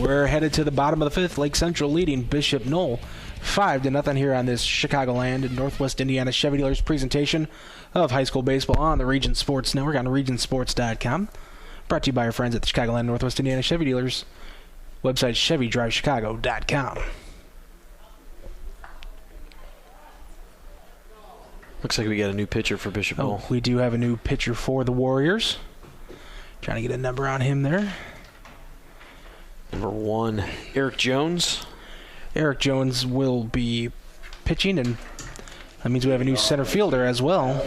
We're headed to the bottom of the 5th. Lake Central leading Bishop Noll 5-0 here on this Chicagoland and Northwest Indiana Chevy Dealers presentation of high school baseball on the Region Sports Network on Regionsports.com. Brought to you by our friends at the Chicagoland Northwest Indiana Chevy Dealers. Website ChevyDriveChicago.com. Looks like we got a new pitcher for Bishop Noll. We do have a new pitcher for the Warriors. Trying to get a number on him there. Number 1, Eric Jones. Eric Jones will be pitching, and that means we have a new center fielder as well.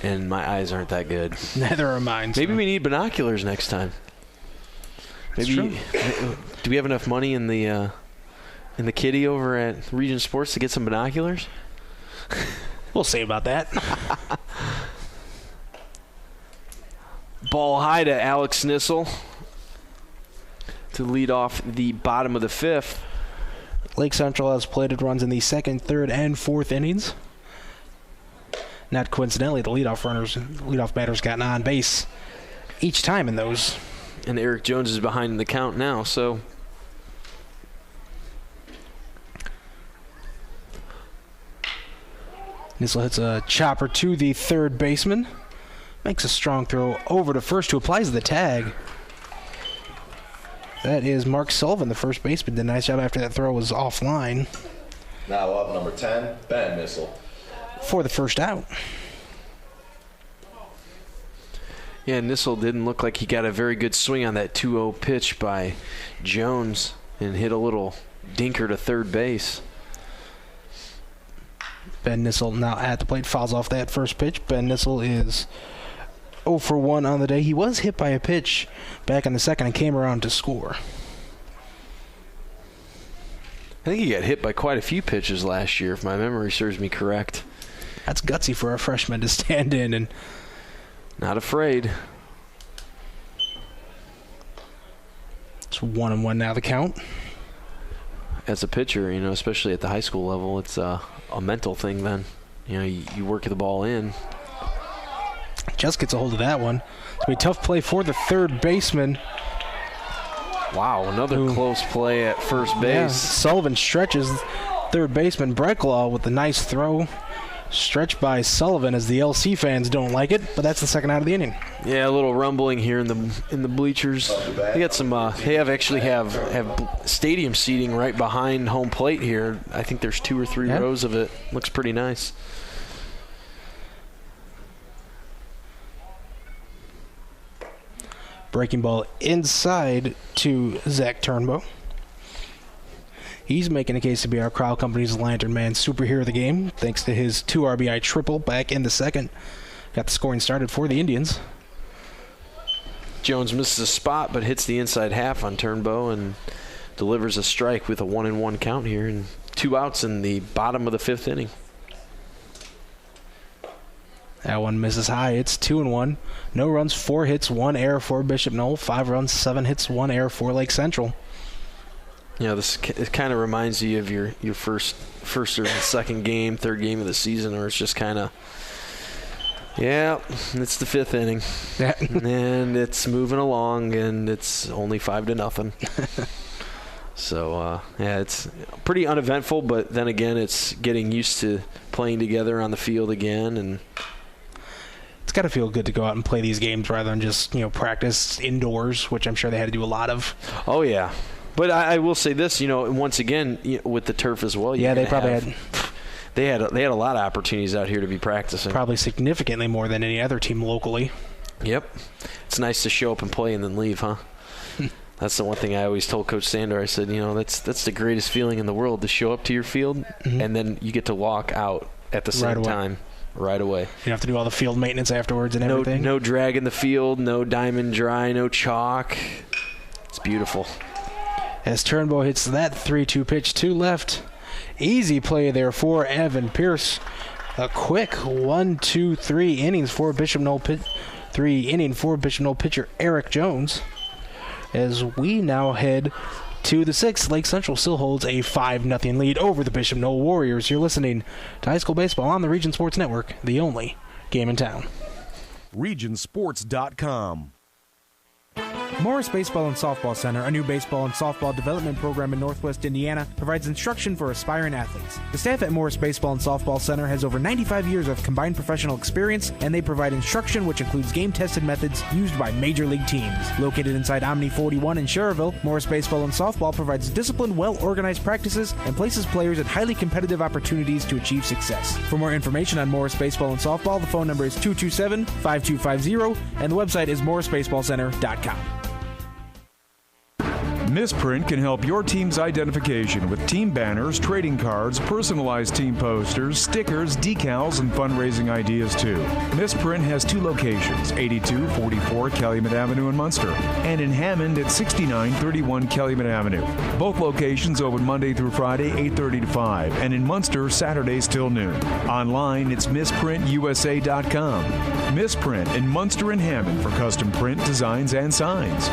And my eyes aren't that good. Neither are mine. Maybe we need binoculars next time. Maybe. Do we have enough money in the kitty over at Region Sports to get some binoculars? We'll see about that. Ball high to Alex Nissel to lead off the bottom of the 5th. Lake Central has plated runs in the 2nd, 3rd, and 4th innings. Not coincidentally, the leadoff batters gotten on base each time in those. And Eric Jones is behind in the count now, so. Nissel hits a chopper to the 3rd baseman. Makes a strong throw over to first, who applies the tag. That is Mark Sullivan, the first baseman. Did a nice job after that throw was offline. Now up number 10, Ben Nissel. For the first out. Yeah, Nissel didn't look like he got a very good swing on that 2-0 pitch by Jones and hit a little dinker to third base. Ben Nissel now at the plate, fouls off that first pitch. Ben Nissel is 0 for 1 on the day. He was hit by a pitch back in the 2nd and came around to score. I think he got hit by quite a few pitches last year, if my memory serves me correct. That's gutsy for a freshman to stand in and not afraid. It's 1-1 now the count. As a pitcher, especially at the high school level, it's a mental thing then. You work the ball in. Just gets a hold of that one. It's going to be a tough play for the 3rd baseman. Wow, another close play at first base. Yeah, Sullivan stretches third baseman Brecklaw with a nice throw. Stretched by Sullivan, as the LC fans don't like it, but that's the second out of the inning. Yeah, a little rumbling here in the bleachers. They got some. They have stadium seating right behind home plate here. I think there's 2 or 3 rows of it. Looks pretty nice. Breaking ball inside to Zach Turnbow. He's making a case to be our Crowell Company's Lantern Man superhero of the game, thanks to his 2 RBI triple back in the second. Got the scoring started for the Indians. Jones misses a spot, but hits the inside half on Turnbow and delivers a strike with a 1-1 count here, and 2 outs in the bottom of the 5th inning. That one misses high. It's 2-1. No runs, 4 hits, 1 error for Bishop Noll. 5 runs, 7 hits, 1 error for Lake Central. Yeah, it kind of reminds you of your first or second game, third game of the season, where it's just kind of, it's the 5th inning, and it's moving along, and it's only 5-0. So it's pretty uneventful, but then again, it's getting used to playing together on the field again, and it's got to feel good to go out and play these games rather than just practice indoors, which I'm sure they had to do a lot of. Oh yeah. But I will say this, once again, with the turf as well. Yeah, they probably had a lot of opportunities out here to be practicing. Probably significantly more than any other team locally. Yep. It's nice to show up and play and then leave, huh? That's the one thing I always told Coach Sandor. I said, that's the greatest feeling in the world, to show up to your field, and then you get to walk out at the same time. Right away. You don't have to do all the field maintenance afterwards and everything. No drag in the field, no diamond dry, no chalk. It's beautiful. As Turnbow hits that 3-2 pitch to left. Easy play there for Evan Pierce. A quick 1-2-3 innings for Bishop Noll 3 inning for Bishop Noll pitcher Eric Jones. As we now head to the 6th, Lake Central still holds a 5-0 lead over the Bishop Noll Warriors. You're listening to High School Baseball on the Region Sports Network, the only game in town. Regionsports.com. Morris Baseball and Softball Center, a new baseball and softball development program in Northwest Indiana, provides instruction for aspiring athletes. The staff at Morris Baseball and Softball Center has over 95 years of combined professional experience, and they provide instruction which includes game-tested methods used by major league teams. Located inside Omni 41 in Schererville, Morris Baseball and Softball provides disciplined, well-organized practices and places players at highly competitive opportunities to achieve success. For more information on Morris Baseball and Softball, the phone number is 227-5250, and the website is morrisbaseballcenter.com. Misprint can help your team's identification with team banners, trading cards, personalized team posters, stickers, decals, and fundraising ideas too. Misprint has 2 locations, 8244 Calumet Avenue in Munster and in Hammond at 6931 Calumet Avenue. Both locations open Monday through Friday, 8:30 to 5, and in Munster, Saturdays till noon. Online, it's misprintusa.com. Misprint in Munster and Hammond for custom print, designs, and signs.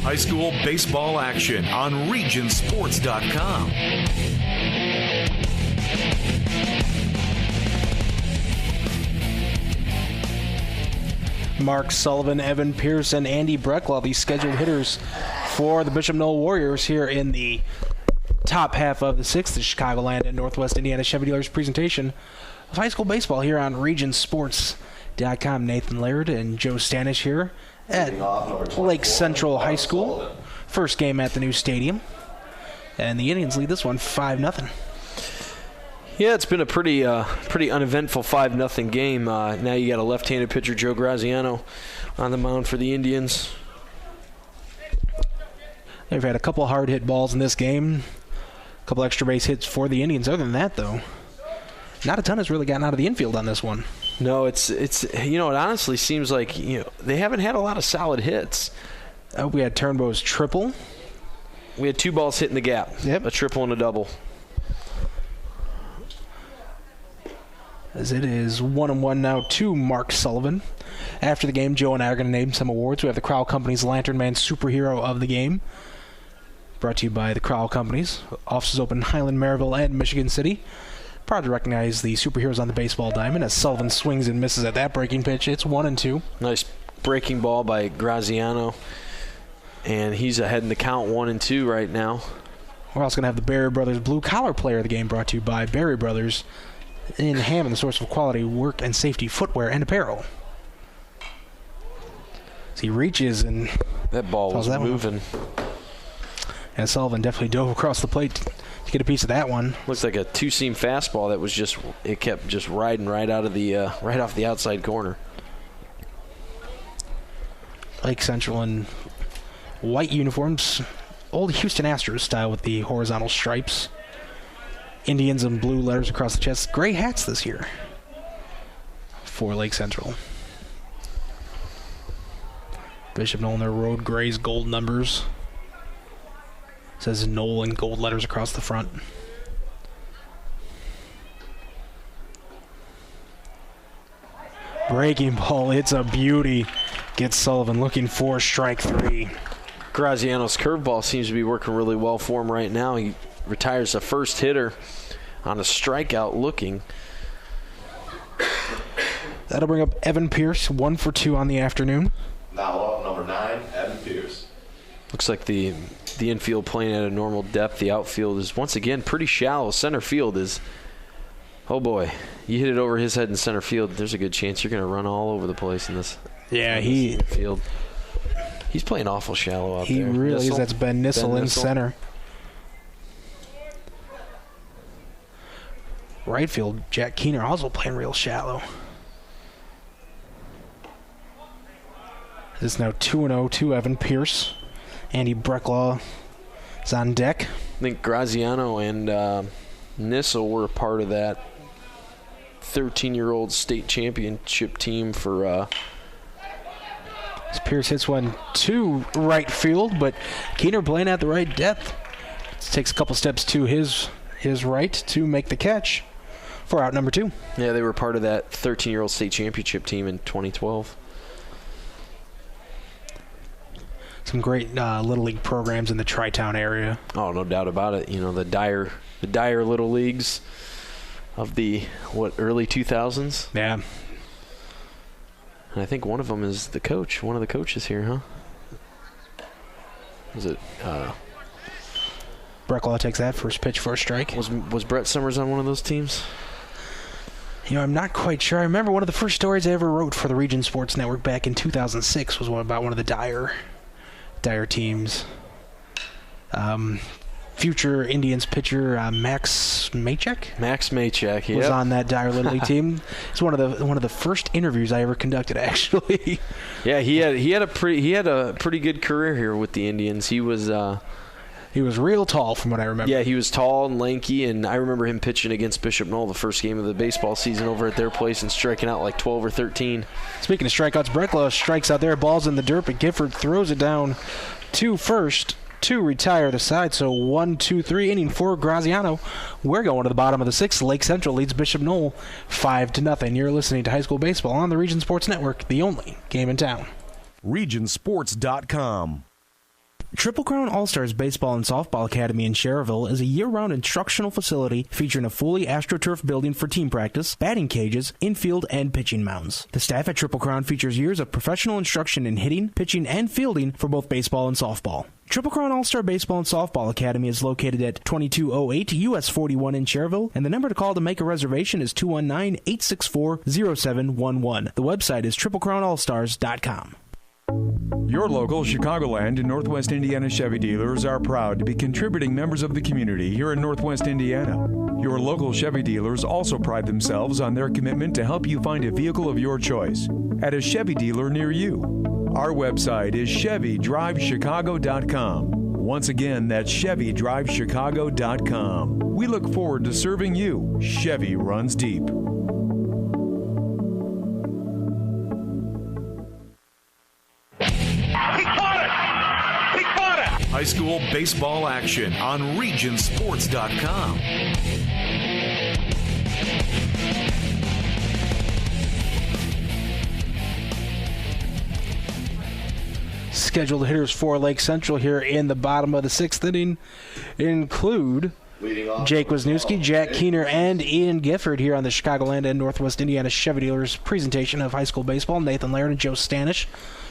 High school baseball action on Regionsports.com. Mark Sullivan, Evan Pierce, and Andy Brecklaw, the scheduled hitters for the Bishop Noll Warriors here in the top half of the 6th, the Chicagoland and Northwest Indiana Chevy Dealers presentation of high school baseball here on Regionsports.com. Nathan Laird and Joe Stanish here at Lake Central High School. First game at the new stadium. And the Indians lead this one 5-0. Yeah, it's been a pretty uneventful 5-0 game. Now you got a left-handed pitcher, Joe Graziano, on the mound for the Indians. They've had a couple hard hit balls in this game. A couple extra base hits for the Indians. Other than that, though, not a ton has really gotten out of the infield on this one. No, it's it honestly seems like they haven't had a lot of solid hits. We had Turnbow's triple. We had 2 balls hitting the gap. Yep. A triple and a double. As it is 1-1 now to Mark Sullivan. After the game, Joe and I are going to name some awards. We have the Crowell Company's Lantern Man Superhero of the Game, brought to you by the Crowell Companies. Offices open in Highland, Maryville, and Michigan City. Proud to recognize the superheroes on the baseball diamond as Sullivan swings and misses at that breaking pitch. It's 1-2. Nice breaking ball by Graziano. And he's ahead in the count 1-2 right now. We're also going to have the Berry Brothers Blue Collar Player of the Game brought to you by Berry Brothers in Hammond, the source of quality work and safety footwear and apparel. As he reaches and that ball was moving. And Sullivan definitely dove across the plate to get a piece of that one. Looks like a two-seam fastball that was it kept just riding right out of the right off the outside corner. Lake Central in white uniforms, old Houston Astros style with the horizontal stripes. Indians in blue letters across the chest. Gray hats this year for Lake Central. Bishop Noll in their road grays gold numbers. Says Noll in gold letters across the front. Breaking ball, it's a beauty. Gets Sullivan looking for strike 3. Graziano's curveball seems to be working really well for him right now. He retires the first hitter on a strikeout looking. That'll bring up Evan Pierce, 1 for 2 on the afternoon. Now up, number 9, Evan Pierce. Looks like the infield playing at a normal depth. The outfield is once again pretty shallow. Center field is, oh boy, you hit it over his head in center field, there's a good chance you're going to run all over the place in this. Yeah, field. He's playing awful shallow out there. He really is. That's Ben Nissel in center. Right field, Jack Keener also playing real shallow. It's now 2-0 to Evan Pierce. Andy Brecklaw is on deck. I think Graziano and Nissel were a part of that 13-year-old state championship team for... As Pierce hits one to right field, but Keener playing at the right depth. Takes a couple steps to his right to make the catch for out number 2. Yeah, they were part of that 13-year-old state championship team in 2012. Some great Little League programs in the Tri-Town area. Oh, no doubt about it. You know, the Dyer Little Leagues of the, early 2000s? Yeah. And I think one of them is one of the coaches here, huh? Was it... Brecklaw takes that first pitch for a strike. Was Brett Summers on one of those teams? You know, I'm not quite sure. I remember one of the first stories I ever wrote for the Region Sports Network back in 2006 was about one of the Dyer teams. Future Indians pitcher Max Maychek? Max Maychek, yeah. Was on that Dyer Little League team. It's one of the first interviews I ever conducted, actually. Yeah, he had a pretty good career here with the Indians. He was real tall from what I remember. Yeah, he was tall and lanky, and I remember him pitching against Bishop Noll the first game of the baseball season over at their place and striking out like 12 or 13. Speaking of strikeouts, Brecklaw strikes out there, ball's in the dirt, but Gifford throws it down to first to retire the side. So 1-2-3 inning for Graziano. We're going to the bottom of the 6th. Lake Central leads Bishop Noll 5-0. You're listening to High School Baseball on the Region Sports Network, the only game in town. RegionSports.com. Triple Crown All-Stars Baseball and Softball Academy in Cherville is a year-round instructional facility featuring a fully AstroTurf building for team practice, batting cages, infield, and pitching mounds. The staff at Triple Crown features years of professional instruction in hitting, pitching, and fielding for both baseball and softball. Triple Crown All-Star Baseball and Softball Academy is located at 2208 US 41 in Cherville, and the number to call to make a reservation is 219-864-0711. The website is triplecrownallstars.com. Your local Chicagoland and Northwest Indiana Chevy dealers are proud to be contributing members of the community here in Northwest Indiana. Your local Chevy dealers also pride themselves on their commitment to help you find a vehicle of your choice at a Chevy dealer near you. Our website is ChevyDriveChicago.com. Once again, that's ChevyDriveChicago.com. We look forward to serving you. Chevy runs deep. High school baseball action on RegionSports.com. Scheduled hitters for Lake Central here in the bottom of the 6th inning include Leading off, Jake Wisniewski, Jack Keener, and Ian Gifford here on the Chicagoland and Northwest Indiana Chevy Dealers presentation of high school baseball. Nathan Laird and Joe Stanish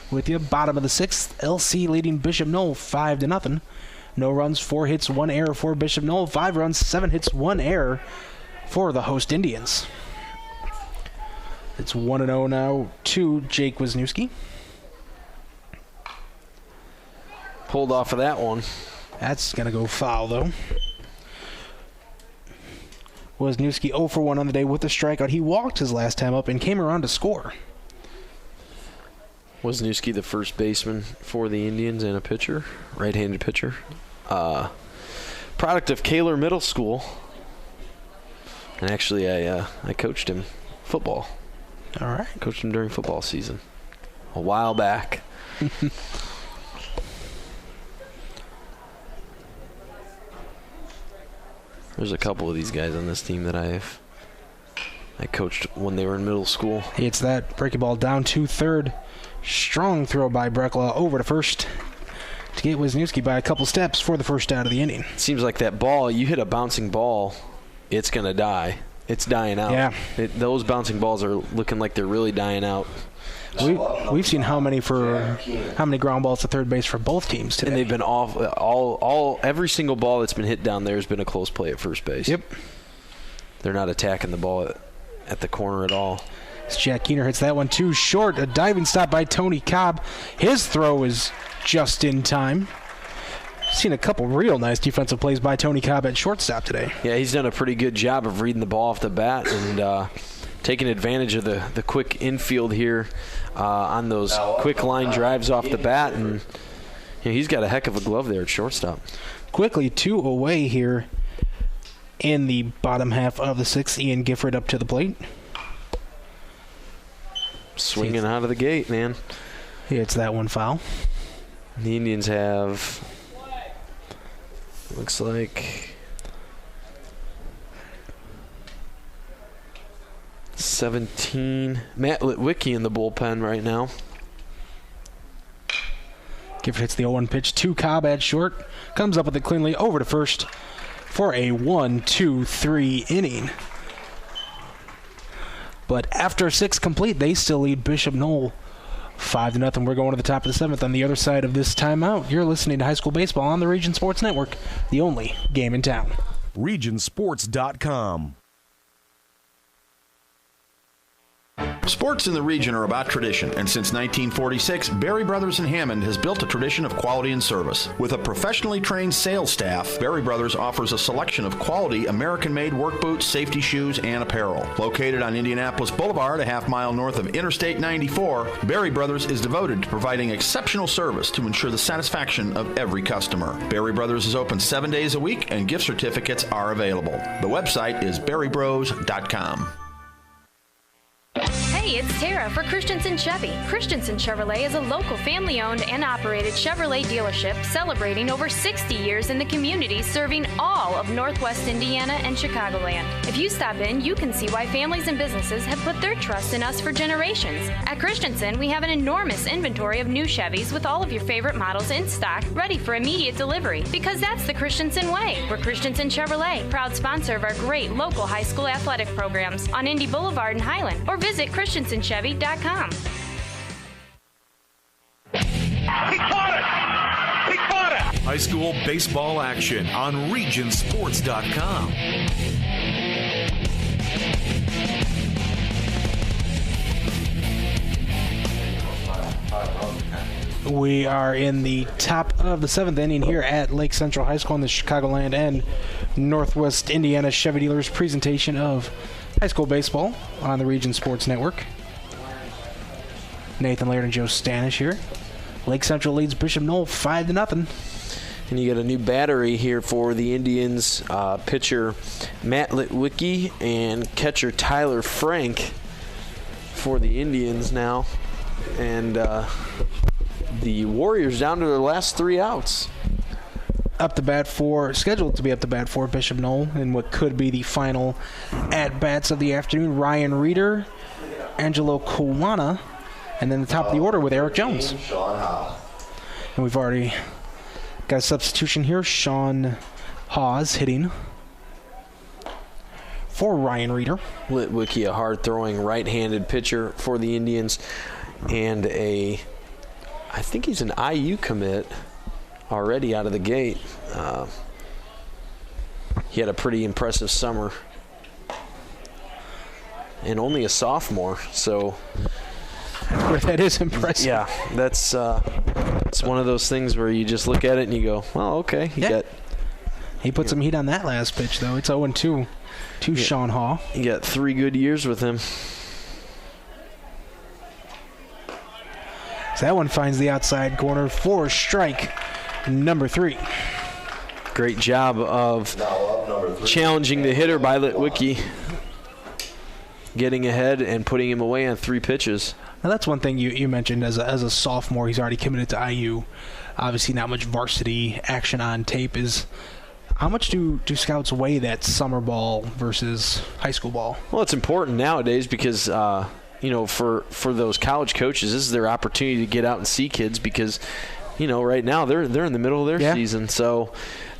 with you. Bottom of the 6th, LC leading Bishop Noll 5-0. No runs, 4 hits, 1 error for Bishop Noll. 5 runs, 7 hits, 1 error for the host Indians. It's 1-0 now to Jake Wisniewski. Pulled off of that one. That's going to go foul, though. Wisniewski 0 for 1 on the day with a strikeout. He walked his last time up and came around to score. Wisniewski, the first baseman for the Indians and a pitcher, right-handed pitcher. Product of Kaler Middle School. And actually, I coached him football. All right. Coached him during football season a while back. There's a couple of these guys on this team that I coached when they were in middle school. It's that breaking ball down to third. Strong throw by Brecklaw over to first to get Wisniewski by a couple steps for the first out of the inning. It seems like that ball, you hit a bouncing ball, it's going to die. It's dying out. Yeah. Those bouncing balls are looking like they're really dying out. We've seen how many ground balls to third base for both teams today. And they've been every single ball that's been hit down there has been a close play at first base. Yep. They're not attacking the ball at the corner at all. As Jack Keener hits that one too short. A diving stop by Tony Cobb. His throw is just in time. Seen a couple real nice defensive plays by Tony Cobb at shortstop today. Yeah, he's done a pretty good job of reading the ball off the bat and taking advantage of the quick infield here on those quick line drives off the bat. And he's got a heck of a glove there at shortstop. Quickly 2 away here in the bottom half of the 6th. Ian Gifford up to the plate. Swinging out of the gate, man. He hits that one foul. The Indians have, looks like, 17. Matt Litwicki in the bullpen right now. Gifford hits the 0-1 pitch to Cobb at short. Comes up with it cleanly over to first for a 1-2-3 inning. But after 6 complete, they still lead Bishop Noll 5-0. We're going to the top of the 7th on the other side of this timeout. You're listening to high school baseball on the Region Sports Network, the only game in town. Regionsports.com. Sports in the region are about tradition, and since 1946, Berry Brothers in Hammond has built a tradition of quality and service. With a professionally trained sales staff, Berry Brothers offers a selection of quality American-made work boots, safety shoes, and apparel. Located on Indianapolis Boulevard, a half-mile north of Interstate 94, Berry Brothers is devoted to providing exceptional service to ensure the satisfaction of every customer. Berry Brothers is open 7 days a week, and gift certificates are available. The website is berrybros.com. Hey, it's Tara for Christensen Chevy. Christensen Chevrolet is a local family-owned and operated Chevrolet dealership celebrating over 60 years in the community, serving all of Northwest Indiana and Chicagoland. If you stop in, you can see why families and businesses have put their trust in us for generations. At Christensen, we have an enormous inventory of new Chevys with all of your favorite models in stock, ready for immediate delivery, because that's the Christensen way. We're Christensen Chevrolet, proud sponsor of our great local high school athletic programs on Indy Boulevard in Highland, or visit ChristiansenChevy.com. He caught it! He caught it! High school baseball action on Regionsports.com. We are in the top of the 7th inning here at Lake Central High School in the Chicagoland and Northwest Indiana Chevy Dealers presentation of high school baseball on the Region Sports Network. Nathan Laird and Joe Stanish here. Lake Central leads Bishop Noll 5-0. And you got a new battery here for the Indians. Pitcher Matt Litwicki and catcher Tyler Frank for the Indians now. And the Warriors down to their last 3 outs. Scheduled to be up to bat for Bishop Noll in what could be the final at-bats of the afternoon. Ryan Reeder, Angelo Kawana, and then the top of the order with Eric Jones. And we've already got a substitution here. Sean Hawes hitting for Ryan Reeder. Litwicky, a hard-throwing right-handed pitcher for the Indians, and I think he's an IU commit already out of the gate. He had a pretty impressive summer, and only a sophomore, so that is impressive. Yeah, that's it's one of those things where you just look at it and you go, "Well, okay." He put some heat on that last pitch, though. It's 0-2 to Sean Hall. You got 3 good years with him. So that one finds the outside corner for strike number 3. Great job of challenging the hitter by Litwicky, getting ahead and putting him away on 3 pitches. Now that's one thing you mentioned as a sophomore. He's already committed to IU. Obviously not much varsity action on tape. How much do scouts weigh that summer ball versus high school ball? Well, it's important nowadays because for those college coaches, this is their opportunity to get out and see kids because right now they're in the middle of their season, so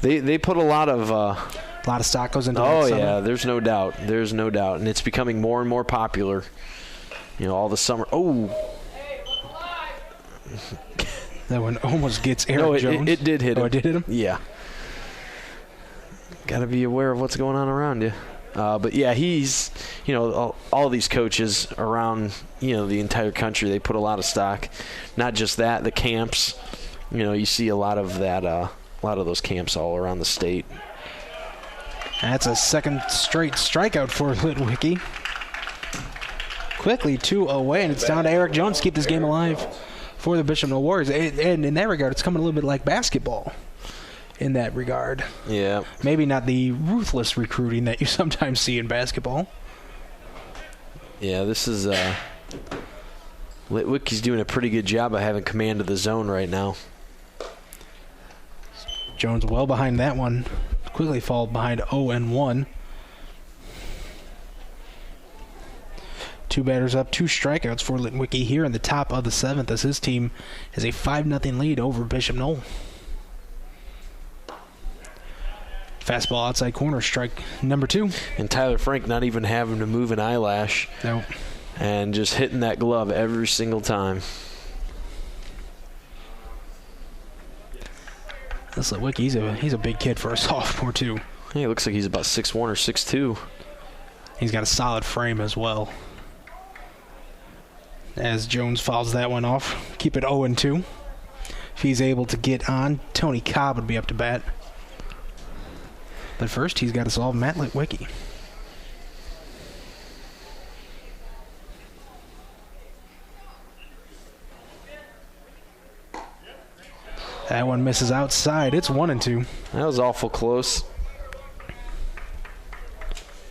they put a lot of stock goes into that summer. Yeah, there's no doubt, and it's becoming more and more popular. All the summer. That one almost gets Eric No, Jones. it did hit him. Oh, it did hit him? Yeah. Got to be aware of what's going on around you. But yeah, he's, all these coaches around, the entire country, they put a lot of stock. Not just that, the camps. You see a lot of that, a lot of those camps all around the state. That's a second straight strikeout for Litwicky. Quickly 2 away, and it's down to Eric Jones to keep this game alive for the Bishop Noll Warriors. And in that regard, it's coming a little bit like basketball. In that regard. Yeah. Maybe not the ruthless recruiting that you sometimes see in basketball. Yeah, this is Litwicky's doing a pretty good job of having command of the zone right now. Jones well behind that one. Quickly followed behind 0-1. 2 batters up, 2 strikeouts for Litwicky here in the top of the 7th as his team has a 5-0 lead over Bishop Noll. Fastball outside corner, strike number 2. And Tyler Frank not even having to move an eyelash. Nope. And just hitting that glove every single time. This Litwicky, he's a big kid for a sophomore, too. Yeah, he looks like he's about 6'1 or 6'2. He's got a solid frame as well. As Jones fouls that one off. Keep it 0-2. If he's able to get on, Tony Cobb would be up to bat. But first, he's got to solve Matt Litwicky. That one misses outside. It's 1-2. That was awful close.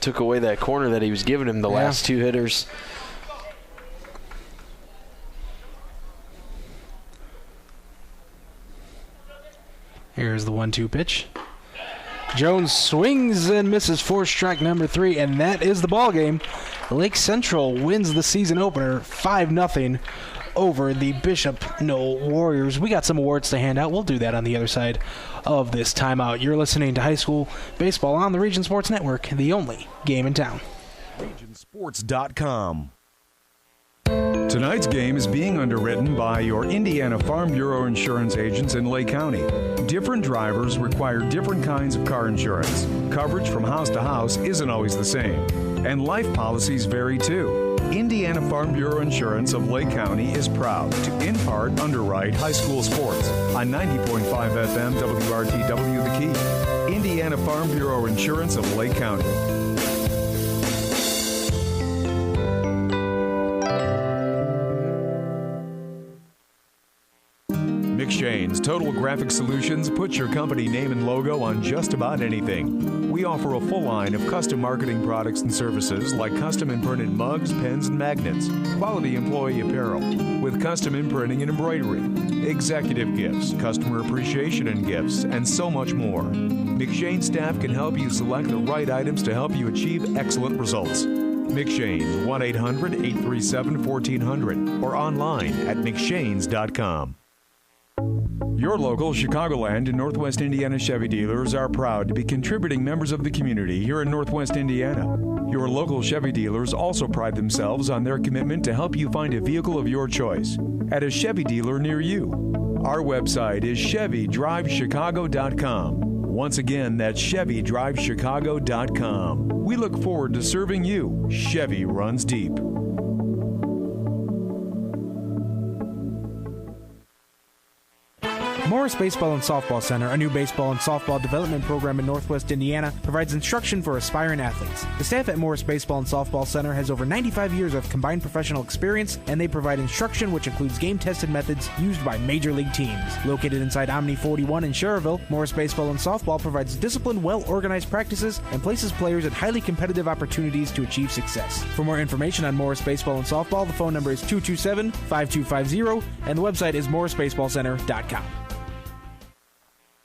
Took away that corner that he was giving him the last 2 hitters. Here's the 1-2 pitch. Jones swings and misses for strike number 3, and that is the ball game. Lake Central wins the season opener 5-0 over the Bishop Noll Warriors. We got some awards to hand out. We'll do that on the other side of this timeout. You're listening to high school baseball on the Region Sports Network, the only game in town. RegionSports.com. Tonight's game is being underwritten by your Indiana Farm Bureau insurance agents in Lake County. Different drivers require different kinds of car insurance. Coverage from house to house isn't always the same. And life policies vary too. Indiana Farm Bureau Insurance of Lake County is proud to, in part, underwrite high school sports on 90.5 FM WRTW The Key. Indiana Farm Bureau Insurance of Lake County. McShane's Total Graphic Solutions puts your company name and logo on just about anything. We offer a full line of custom marketing products and services like custom imprinted mugs, pens, and magnets, quality employee apparel, with custom imprinting and embroidery, executive gifts, customer appreciation and gifts, and so much more. McShane staff can help you select the right items to help you achieve excellent results. McShane's 1-800-837-1400 or online at mcshanes.com. Your local Chicagoland and Northwest Indiana Chevy dealers are proud to be contributing members of the community here in Northwest Indiana. Your local Chevy dealers also pride themselves on their commitment to help you find a vehicle of your choice at a Chevy dealer near you. Our website is ChevyDriveChicago.com. Once again, that's ChevyDriveChicago.com. We look forward to serving you. Chevy runs deep. Morris Baseball and Softball Center, a new baseball and softball development program in Northwest Indiana, provides instruction for aspiring athletes. The staff at Morris Baseball and Softball Center has over 95 years of combined professional experience, and they provide instruction which includes game-tested methods used by major league teams. Located inside Omni 41 in Schererville, Morris Baseball and Softball provides disciplined, well-organized practices and places players at highly competitive opportunities to achieve success. For more information on Morris Baseball and Softball, the phone number is 227-5250, and the website is morrisbaseballcenter.com.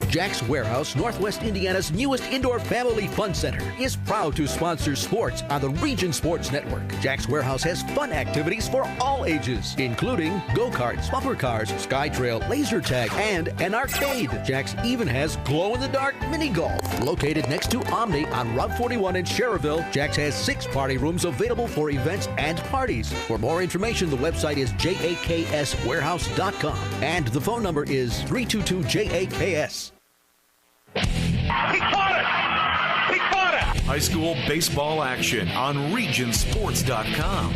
Jack's Warehouse, Northwest Indiana's newest indoor family fun center, is proud to sponsor sports on the Region Sports Network. Jack's Warehouse has fun activities for all ages, including go-karts, bumper cars, sky trail, laser tag, and an arcade. Jack's even has glow-in-the-dark mini golf. Located next to Omni on Route 41 in Schererville, Jack's has 6 party rooms available for events and parties. For more information, the website is jakswarehouse.com, and the phone number is 322-JAKS. He caught it! He caught it! High school baseball action on Regionsports.com.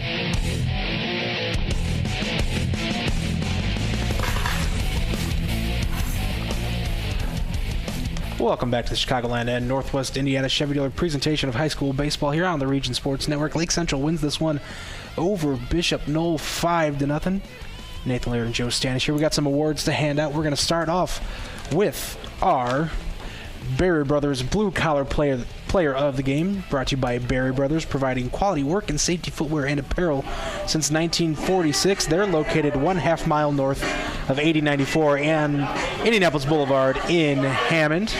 Welcome back to the Chicagoland and Northwest Indiana Chevy Dealer presentation of high school baseball here on the Region Sports Network. Lake Central wins this one over Bishop Noll 5-0. Nathan Laird and Joe Stanish here. We got some awards to hand out. We're going to start off with our Berry Brothers Blue Collar Player of the Game, brought to you by Berry Brothers, providing quality work and safety footwear and apparel since 1946. They're located 1/2 mile north of 8094 and Indianapolis Boulevard in Hammond.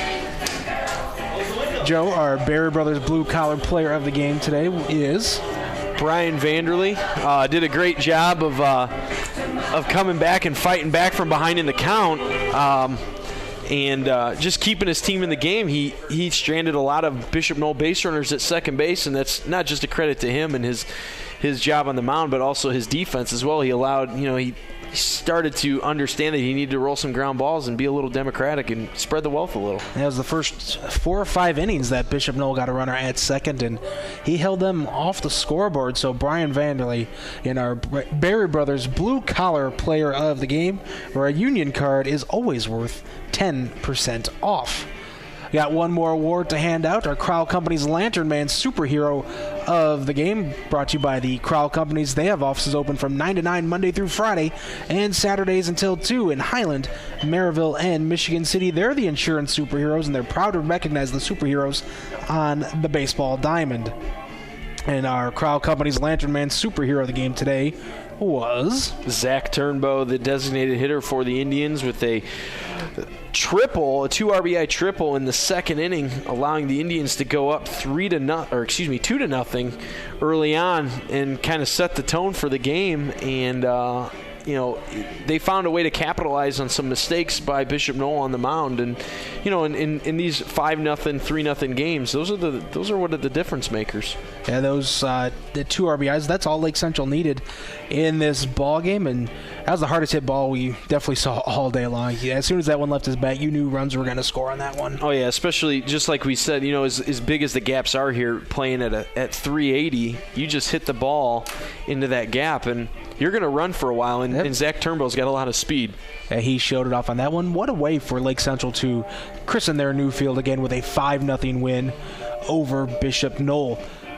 Joe, our Berry Brothers Blue Collar Player of the Game today is Brian Vanderlee. Did a great job of coming back and fighting back from behind in the count. And just keeping his team in the game. He stranded a lot of Bishop Noll base runners at second base, and that's not just a credit to him and his job on the mound, but also his defense as well. He allowed, he started to understand that he needed to roll some ground balls and be a little democratic and spread the wealth a little. That was the first 4 or 5 innings that Bishop Noll got a runner at second, and he held them off the scoreboard. So Brian Vanderlee in our Berry Brothers Blue Collar Player of the Game, where a union card is always worth 10% off. We got one more award to hand out. Our Crowell Companies Lantern Man Superhero of the Game, brought to you by the Crowell Companies. They have offices open from 9 to 9 Monday through Friday and Saturdays until 2 in Highland, Maryville, and Michigan City. They're the insurance superheroes, and they're proud to recognize the superheroes on the baseball diamond. And our Crowell Companies Lantern Man Superhero of the Game today was Zach Turnbow, the designated hitter for the Indians, with a 2 RBI triple in the second inning, allowing the Indians to go up 2-0 early on and kind of set the tone for the game. And they found a way to capitalize on some mistakes by Bishop Noll on the mound. And in these 5-0, 3-0 games, those are what are the difference makers. Yeah, those the 2 RBIs, that's all Lake Central needed in this ball game, and that was the hardest hit ball we definitely saw all day long. Yeah, as soon as that one left his bat, you knew runs were going to score on that one. Oh yeah, especially just like we said, as big as the gaps are here, playing at 380, you just hit the ball into that gap and you're going to run for a while, and Zach Turnbow's got a lot of speed. Yeah, he showed it off on that one. What a way for Lake Central to christen their new field again with a 5-0 win over Bishop Noll.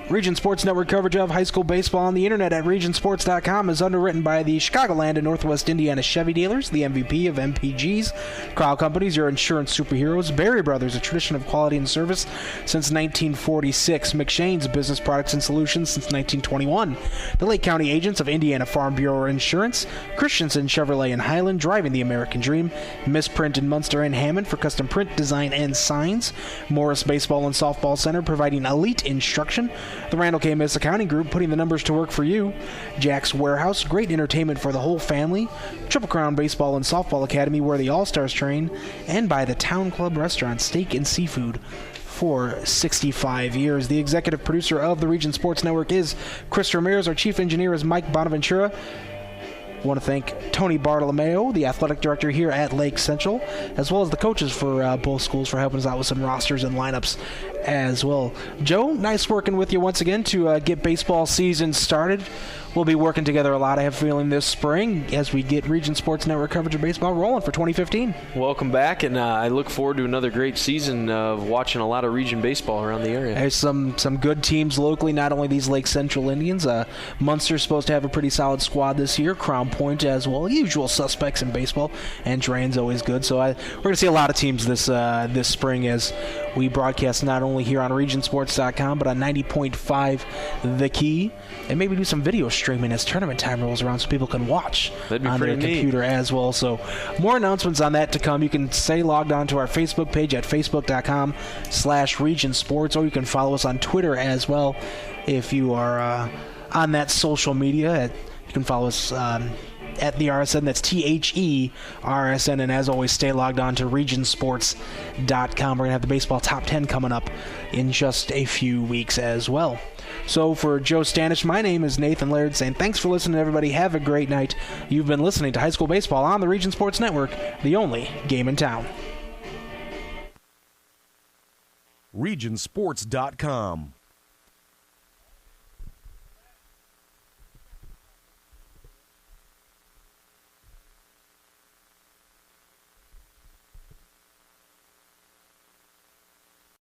Region Sports Network coverage of high school baseball on the internet at Regionsports.com is underwritten by the Chicagoland and Northwest Indiana Chevy dealers, the MVP of MPGs, Crowell Companies, your insurance superheroes, Berry Brothers, a tradition of quality and service since 1946, McShane's Business Products and Solutions since 1921, the Lake County agents of Indiana Farm Bureau Insurance, Christensen Chevrolet in Highland, driving the American dream, Misprint in Munster and Hammond for custom print, design, and signs, Morris Baseball and Softball Center, providing elite instruction, The Randall K. Miss Accounting Group, putting the numbers to work for you. Jack's Warehouse, great entertainment for the whole family. Triple Crown Baseball and Softball Academy, where the All-Stars train. And by the Town Club Restaurant, steak and seafood for 65 years. The executive producer of the Region Sports Network is Chris Ramirez. Our chief engineer is Mike Bonaventura. I want to thank Tony Bartolomeo, the athletic director here at Lake Central, as well as the coaches for both schools for helping us out with some rosters and lineups as well. Joe, nice working with you once again to get baseball season started. We'll be working together a lot, I have a feeling, this spring as we get Region Sports Network coverage of baseball rolling for 2015. Welcome back, and I look forward to another great season of watching a lot of region baseball around the area. There's some good teams locally, not only these Lake Central Indians. Munster's supposed to have a pretty solid squad this year. Crown Point as well. Usual suspects in baseball, and Drain's always good. So we're going to see a lot of teams this spring as we broadcast not only here on regionsports.com, but on 90.5 The Key, and maybe do some video streaming as tournament time rolls around so people can watch on their computer as well. So more announcements on that to come. You can stay logged on to our Facebook page at facebook.com/regionsports, or you can follow us on Twitter as well if you are on that social media. You can follow us at the RSN. That's THERSN. And as always, stay logged on to regionsports.com. We're going to have the baseball top 10 coming up in just a few weeks as well. So for Joe Stanish, my name is Nathan Laird, saying thanks for listening, everybody. Have a great night. You've been listening to High School Baseball on the Region Sports Network, the only game in town. regionsports.com